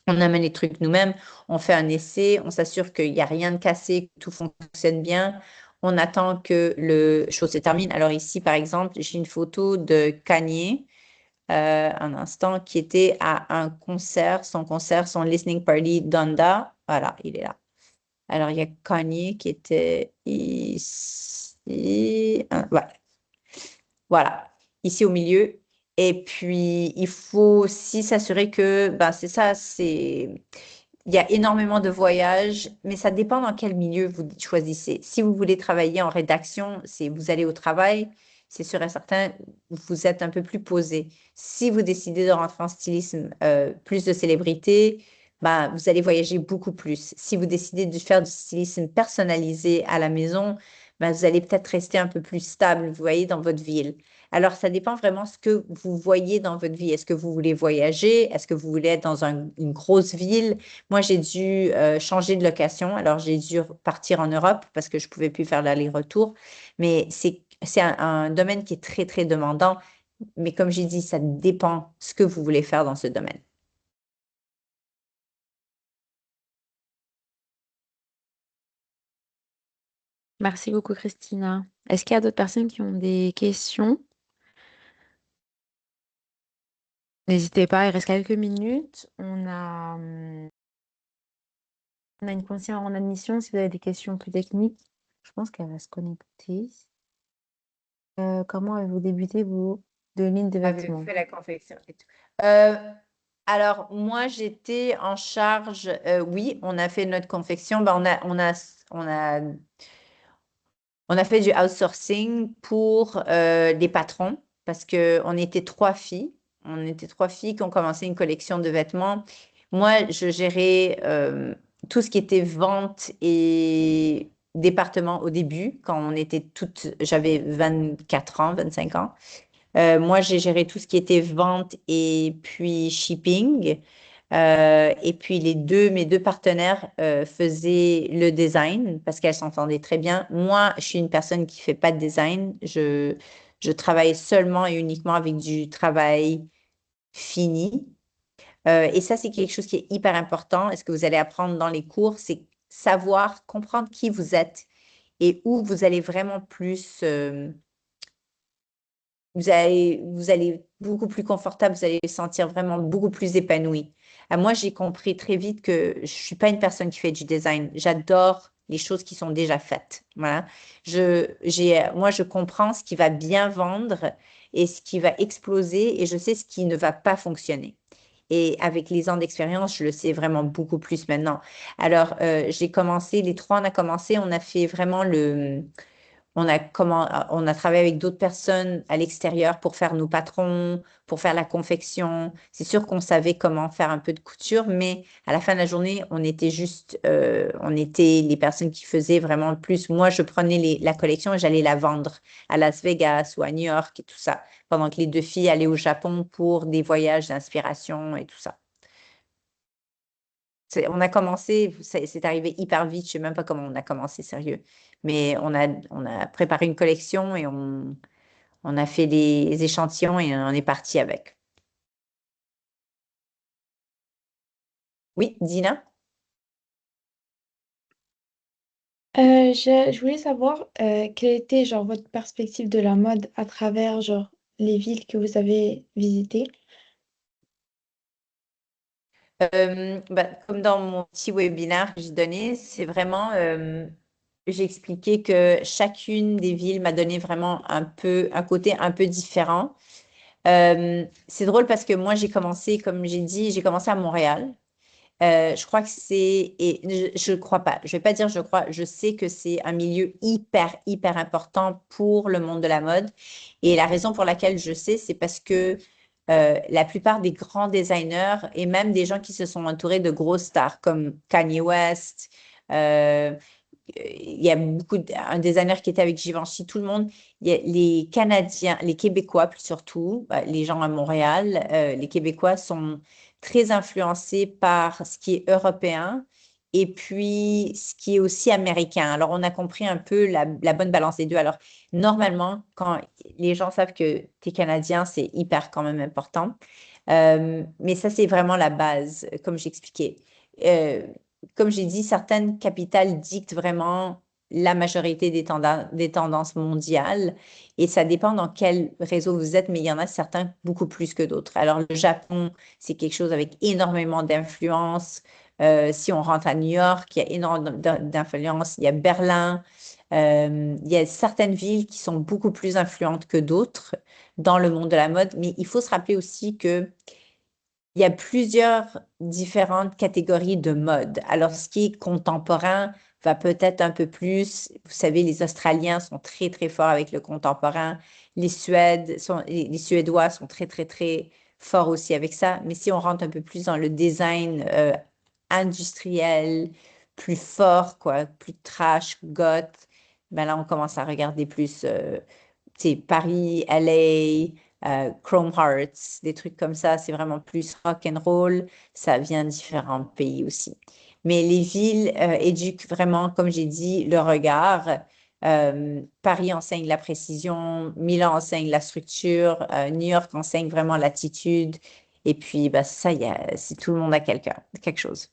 On amène les trucs nous-mêmes, on fait un essai, on s'assure qu'il n'y a rien de cassé, que tout fonctionne bien. On attend que le show se termine. Alors ici, par exemple, j'ai une photo de Kanye, un instant, qui était à un concert, son listening party Donda. Voilà, il est là. Alors, il y a Kanye qui était ici. Voilà. Voilà, ici au milieu. Et puis, il faut aussi s'assurer que, ben, c'est ça, il y a énormément de voyages, mais ça dépend dans quel milieu vous choisissez. Si vous voulez travailler en rédaction, vous allez au travail, c'est sûr et certain, vous êtes un peu plus posé. Si vous décidez de rentrer en stylisme, plus de célébrité, ben, vous allez voyager beaucoup plus. Si vous décidez de faire du stylisme personnalisé à la maison, ben, vous allez peut-être rester un peu plus stable, vous voyez, dans votre ville. Alors, ça dépend vraiment ce que vous voyez dans votre vie. Est-ce que vous voulez voyager? Est-ce que vous voulez être dans une grosse ville? Moi, j'ai dû changer de location. Alors, j'ai dû partir en Europe parce que je ne pouvais plus faire l'aller-retour. Mais c'est un domaine qui est très, très demandant. Mais comme j'ai dit, ça dépend ce que vous voulez faire dans ce domaine. Merci beaucoup, Christina. Est-ce qu'il y a d'autres personnes qui ont des questions? N'hésitez pas, il reste quelques minutes. On a une conseillère en admission. Si vous avez des questions plus techniques, je pense qu'elle va se connecter. Comment avez-vous débuté vos deux lignes de Avez-vous vêtements? fait la confection et tout? Alors, moi, j'étais en charge. Oui, on a fait notre confection. Ben, on a fait du outsourcing pour les patrons parce qu'on était trois filles. On était trois filles qui ont commencé une collection de vêtements. Moi, je gérais tout ce qui était vente et département au début, quand on était toutes, j'avais 24 ans, 25 ans. Moi, j'ai géré tout ce qui était vente et puis shipping. Et puis mes deux partenaires faisaient le design parce qu'elles s'entendaient très bien. Moi, je suis une personne qui fait pas de design. Je travaille seulement et uniquement avec du travail fini. Et ça, c'est quelque chose qui est hyper important. Et ce que vous allez apprendre dans les cours, c'est savoir comprendre qui vous êtes et où vous allez vraiment plus. Vous allez beaucoup plus confortable, vous allez vous sentir vraiment beaucoup plus épanoui. Moi, j'ai compris très vite que je ne suis pas une personne qui fait du design. J'adore les choses qui sont déjà faites. Voilà. Moi, je comprends ce qui va bien vendre et ce qui va exploser et je sais ce qui ne va pas fonctionner. Et avec les ans d'expérience, je le sais vraiment beaucoup plus maintenant. Alors, j'ai commencé, les trois, on a commencé, on a fait vraiment on a travaillé avec d'autres personnes à l'extérieur pour faire nos patrons, pour faire la confection. C'est sûr qu'on savait comment faire un peu de couture, mais à la fin de la journée, on était les personnes qui faisaient vraiment le plus. Moi, je prenais la collection et j'allais la vendre à Las Vegas ou à New York et tout ça, pendant que les deux filles allaient au Japon pour des voyages d'inspiration et tout ça. On a commencé, c'est arrivé hyper vite, je ne sais même pas comment on a commencé, sérieux. Mais on a préparé une collection et on a fait des échantillons et on est parti avec. Oui, Dina? Je voulais savoir quelle était genre votre perspective de la mode à travers genre les villes que vous avez visitées. Comme dans mon petit webinaire que j'ai donné, c'est vraiment, j'ai expliqué que chacune des villes m'a donné vraiment un côté un peu différent. C'est drôle parce que moi, j'ai commencé, comme j'ai dit, j'ai commencé à Montréal. Je crois que et je crois pas, je vais pas dire je crois, je sais que c'est un milieu hyper, hyper important pour le monde de la mode. Et la raison pour laquelle je sais, c'est parce que la plupart des grands designers et même des gens qui se sont entourés de grosses stars comme Kanye West, euh, il y a un designer qui était avec Givenchy, tout le monde, il y a les Canadiens, les Québécois plus surtout, les gens à Montréal, les Québécois sont très influencés par ce qui est européen et puis ce qui est aussi américain. Alors, on a compris un peu la bonne balance des deux. Alors, normalement, quand les gens savent que tu es Canadien, c'est hyper quand même important. Mais ça, c'est vraiment la base, comme j'expliquais. Euh, Comme j'ai dit, certaines capitales dictent vraiment la majorité des tendances mondiales et ça dépend dans quel réseau vous êtes, mais il y en a certains beaucoup plus que d'autres. Alors, le Japon, c'est quelque chose avec énormément d'influence. Si on rentre à New York, il y a énormément d'influence. Il y a Berlin. Il y a certaines villes qui sont beaucoup plus influentes que d'autres dans le monde de la mode, mais il faut se rappeler aussi que il y a plusieurs différentes catégories de mode. Alors, ce qui est contemporain va peut-être un peu plus, vous savez, les Australiens sont très, très forts avec le contemporain. Les Suédois sont très, très, très forts aussi avec ça. Mais si on rentre un peu plus dans le design industriel, plus fort, quoi, plus trash, goth, ben là, on commence à regarder plus, tu sais, Paris, LA, Chrome Hearts, des trucs comme ça, c'est vraiment plus rock and roll. Ça vient de différents pays aussi. Mais les villes éduquent vraiment, comme j'ai dit, le regard. Paris enseigne la précision, Milan enseigne la structure, New York enseigne vraiment l'attitude. Et puis, bah, ça, c'est tout le monde a quelque chose.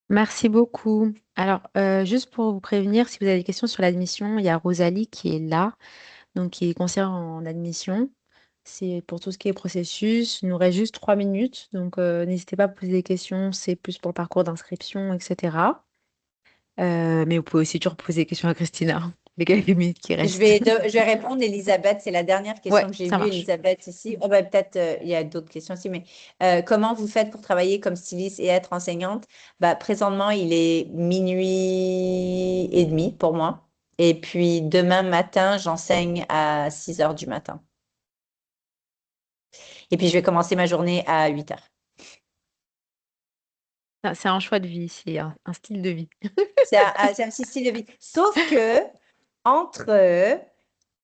Merci beaucoup. Alors, juste pour vous prévenir, si vous avez des questions sur l'admission, il y a Rosalie qui est là, donc qui est conseillère en admission. C'est pour tout ce qui est processus. Il nous reste juste 3 minutes, donc n'hésitez pas à poser des questions. C'est plus pour le parcours d'inscription, etc. Mais vous pouvez aussi toujours poser des questions à Christina, les quelques minutes qui restent. Je vais répondre, Elisabeth. C'est la dernière question Ouais, que j'ai ça vue, marche. Elisabeth, ici. Oh, ben, peut-être il y a d'autres questions aussi, mais comment vous faites pour travailler comme styliste et être enseignante? Bah, présentement, il est minuit et demi pour moi. Et puis demain matin, j'enseigne à 6 heures du matin. Et puis je vais commencer ma journée à 8 heures. C'est un choix de vie, c'est un style de vie. C'est un petit style de vie. Sauf que entre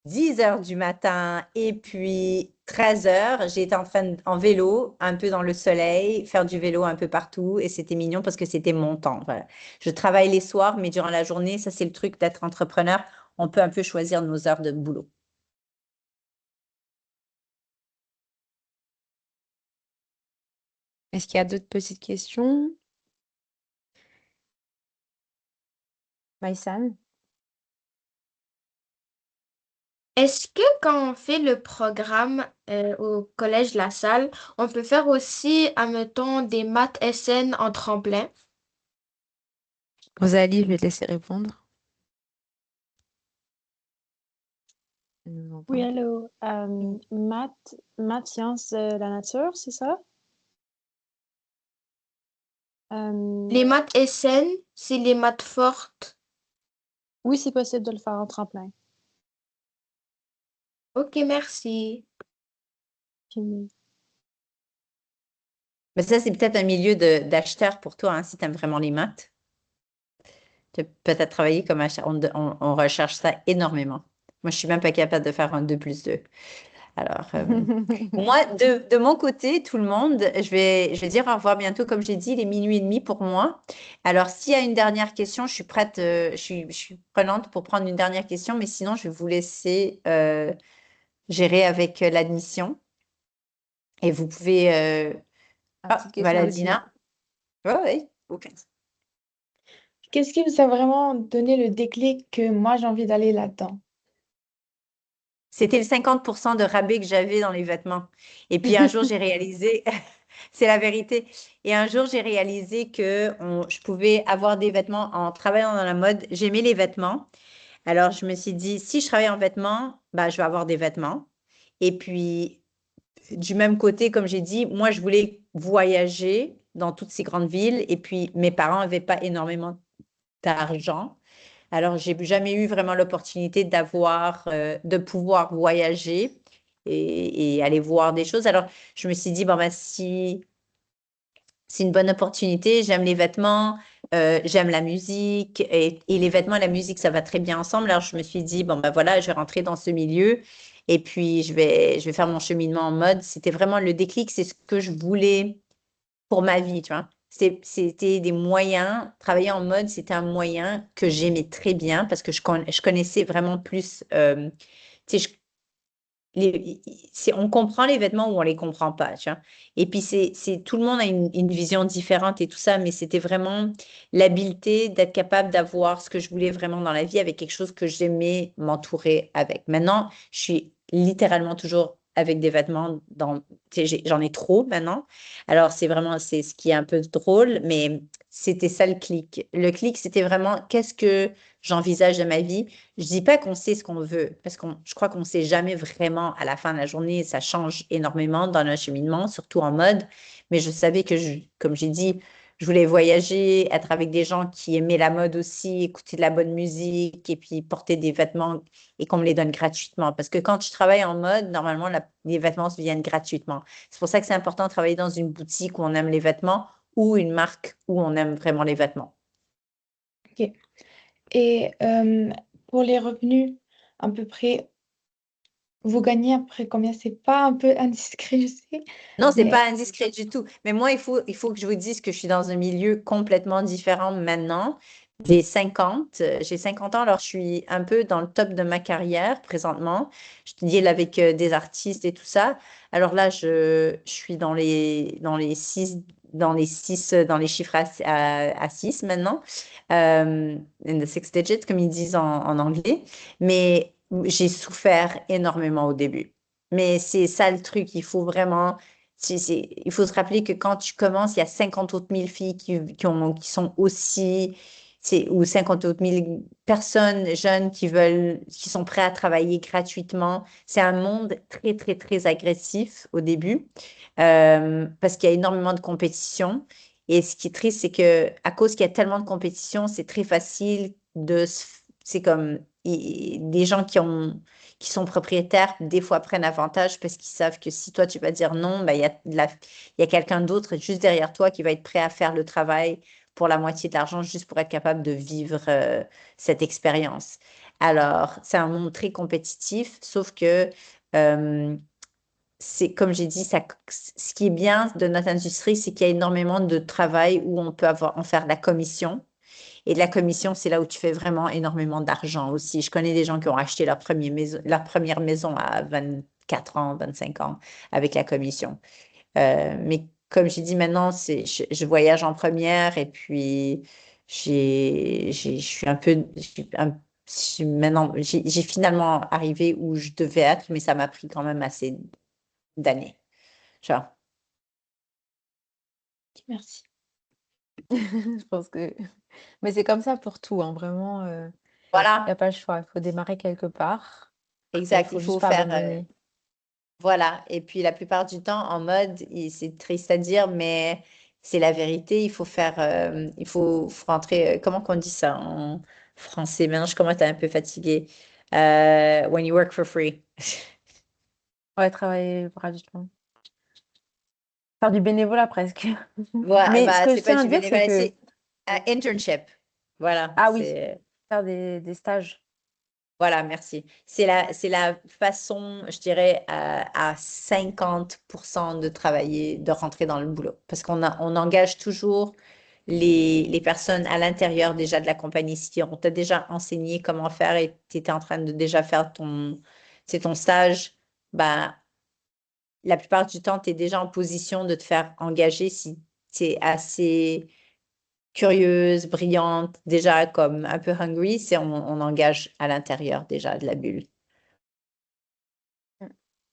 10 heures du matin et puis 13 heures, j'étais en vélo, un peu dans le soleil, faire du vélo un peu partout et c'était mignon parce que c'était mon temps. Voilà. Je travaille les soirs, mais durant la journée, ça c'est le truc d'être entrepreneur. On peut un peu choisir nos heures de boulot. Est-ce qu'il y a d'autres petites questions? Maïsan? Est-ce que quand on fait le programme au collège La Salle, on peut faire aussi, admettons, des maths SN en tremplin? Rosalie, je vais te laisser répondre. Elle nous Oui, entend. allô. Maths, sciences de la nature, c'est ça? Les maths SN, c'est les maths fortes. Oui, c'est possible de le faire en tremplin. Ok, merci. Puis, Mais ça, c'est peut-être un milieu d'acheteur pour toi, hein, si tu aimes vraiment les maths. Tu peux peut-être travailler comme acheteur. On recherche ça énormément. Moi, je suis même pas capable de faire un 2 plus 2. Alors, moi, de mon côté, tout le monde, je vais dire au revoir bientôt. Comme j'ai dit, il est minuit et demi pour moi. Alors, s'il y a une dernière question, je suis prête, je suis prenante pour prendre une dernière question, mais sinon, je vais vous laisser gérer avec l'admission. Et vous pouvez. Petite question Voilà, de Dina. Dina. Oui, oui, ok. qu'est-ce qui vous a vraiment donné le déclic que moi j'ai envie d'aller là-dedans? C'était le 50% de rabais que j'avais dans les vêtements. Et puis un jour, j'ai réalisé, c'est la vérité, et un jour, j'ai réalisé que je pouvais avoir des vêtements en travaillant dans la mode. J'aimais les vêtements. Alors, je me suis dit, si je travaille en vêtements, bah, je vais avoir des vêtements. Et puis, du même côté, comme j'ai dit, moi, je voulais voyager dans toutes ces grandes villes. Et puis, mes parents n'avaient pas énormément d'argent. Alors, j'ai jamais eu vraiment l'opportunité de pouvoir voyager et aller voir des choses. Alors, je me suis dit, bon, ben, si c'est une bonne opportunité, j'aime les vêtements, j'aime la musique et les vêtements et la musique, ça va très bien ensemble. Alors, je me suis dit, bon, ben voilà, je vais rentrer dans ce milieu et puis je vais faire mon cheminement en mode. C'était vraiment le déclic, c'est ce que je voulais pour ma vie, tu vois. C'était des moyens, travailler en mode, c'était un moyen que j'aimais très bien parce que je connaissais vraiment plus, tu sais, on comprend les vêtements ou on les comprend pas, tu vois. Et puis, tout le monde a une vision différente et tout ça, mais c'était vraiment l'habileté d'être capable d'avoir ce que je voulais vraiment dans la vie avec quelque chose que j'aimais m'entourer avec. Maintenant, je suis littéralement toujours avec des vêtements tu sais, j'en ai trop maintenant. Alors, c'est ce qui est un peu drôle, mais c'était ça le clic. Le clic, c'était vraiment qu'est-ce que j'envisage de ma vie. Je dis pas qu'on sait ce qu'on veut, parce que je crois qu'on sait jamais vraiment à la fin de la journée. Ça change énormément dans notre cheminement, surtout en mode. Mais je savais que, comme j'ai dit, je voulais voyager, être avec des gens qui aimaient la mode aussi, écouter de la bonne musique et puis porter des vêtements et qu'on me les donne gratuitement. Parce que quand tu travailles en mode, normalement, les vêtements se viennent gratuitement. C'est pour ça que c'est important de travailler dans une boutique où on aime les vêtements ou une marque où on aime vraiment les vêtements. Ok. Et pour les revenus, à peu près, vous gagnez après combien? C'est pas un peu indiscret, je sais, Non, c'est mais pas indiscret du tout. Mais moi, il faut que je vous dise que je suis dans un milieu complètement différent maintenant. J'ai 50 ans, alors je suis un peu dans le top de ma carrière présentement. Je deal avec des artistes et tout ça. Alors là, je suis dans les chiffres à 6 maintenant, in the six digits, comme ils disent en anglais. Mais j'ai souffert énormément au début. Mais c'est ça le truc, il faut vraiment il faut se rappeler que quand tu commences, il y a 50 autres mille filles qui sont aussi, ou 50 autres mille personnes jeunes qui sont prêtes à travailler gratuitement. C'est un monde très, très, très agressif au début, parce qu'il y a énormément de compétition. Et ce qui est triste, c'est que à cause qu'il y a tellement de compétition, c'est très facile c'est comme des gens qui sont propriétaires, des fois prennent avantage parce qu'ils savent que si toi tu vas dire non, ben, il y a quelqu'un d'autre juste derrière toi qui va être prêt à faire le travail pour la moitié de l'argent juste pour être capable de vivre cette expérience. Alors, c'est un monde très compétitif, sauf que euh, c'est comme j'ai dit, ce qui est bien de notre industrie, c'est qu'il y a énormément de travail où on peut en faire de la commission. Et de la commission, c'est là où tu fais vraiment énormément d'argent aussi. Je connais des gens qui ont acheté leur première maison à 24 ans, 25 ans avec la commission. Mais comme j'ai dit maintenant, je voyage en première et puis je suis un peu, maintenant, j'ai finalement arrivé où je devais être, mais ça m'a pris quand même assez d'années. Genre, merci. Je pense que mais c'est comme ça pour tout, hein, vraiment, il y a voilà, pas le choix. Il faut démarrer quelque part et il exact. Il faut juste faut pas faire. abandonner. Voilà, et puis la plupart du temps, en mode, c'est triste à dire, mais c'est la vérité, il faut rentrer, comment qu'on dit ça en français? Maintenant, je commence à être un peu fatiguée. When you work for free. Ouais, travailler gratuitement. Faire du bénévolat presque. Voilà, Mais ce bah, que je c'est pas tiens à du dire, c'est bénévolat, que c'est internship. Voilà, ah oui, faire des stages. voilà, merci. C'est la façon, je dirais, à 50% de travailler, de rentrer dans le boulot. Parce on engage toujours les personnes à l'intérieur déjà de la compagnie. Si on t'a déjà enseigné comment faire et tu étais en train de déjà faire c'est ton stage, bah, la plupart du temps, tu es déjà en position de te faire engager si tu es assez curieuse, brillante, déjà comme un peu hungry, on engage à l'intérieur déjà de la bulle. Mmh.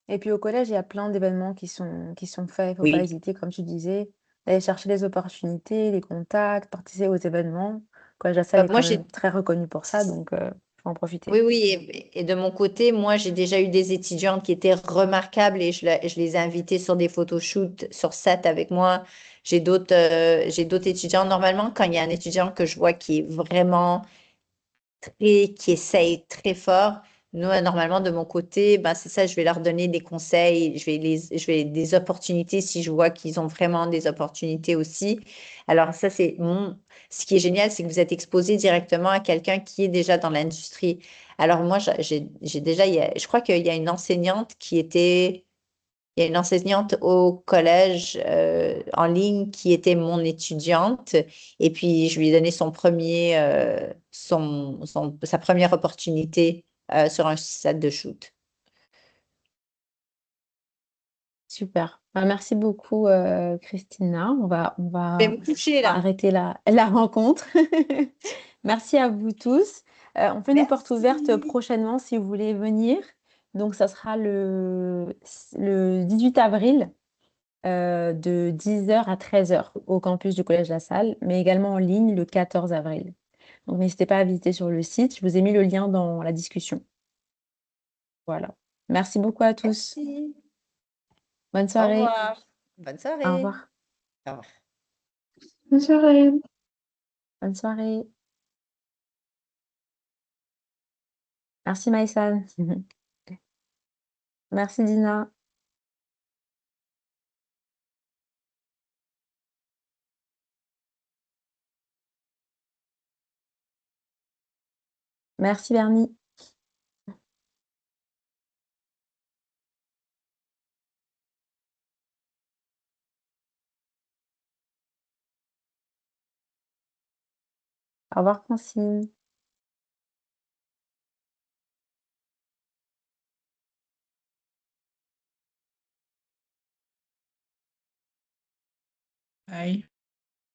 Et puis au collège, il y a plein d'événements qui sont faits. Il faut pas Oui. hésiter, comme tu disais, d'aller chercher les opportunités, les contacts, participer aux événements. Le collège La Salle est Moi, quand même très reconnu pour ça, donc faut en profiter. oui, oui, et de mon côté, moi, j'ai déjà eu des étudiantes qui étaient remarquables et je les ai invitées sur des photoshoots sur set avec moi. J'ai d'autres étudiants. Normalement, quand il y a un étudiant que je vois qui est vraiment qui essaye très fort. Nous, normalement, de mon côté, ben, c'est ça, je vais leur donner des conseils, je vais des opportunités si je vois qu'ils ont vraiment des opportunités aussi. Alors, ça, ce qui est génial, c'est que vous êtes exposé directement à quelqu'un qui est déjà dans l'industrie. Alors, moi, j'ai déjà, je crois qu'il y a une enseignante il y a une enseignante au collège en ligne qui était mon étudiante et puis je lui ai donné sa première opportunité sur un set de shoot. Super. Bah, merci beaucoup, Christina. On Je vais va me coucher là. arrêter la rencontre. Merci à vous tous. On fait une porte ouverte Merci. prochainement si vous voulez venir. Donc, ça sera le 18 avril de 10h à 13h au campus du Collège La Salle, mais également en ligne le 14 avril. Donc, n'hésitez pas à visiter sur le site. Je vous ai mis le lien dans la discussion. Voilà. Merci beaucoup à tous. Merci. Bonne Au soirée. revoir. Bonne Au soirée. revoir. Au revoir. Bonne soirée. Bonne soirée. Merci Maïsan. Merci Dina. Merci Bernie. Au revoir Francine. Bye.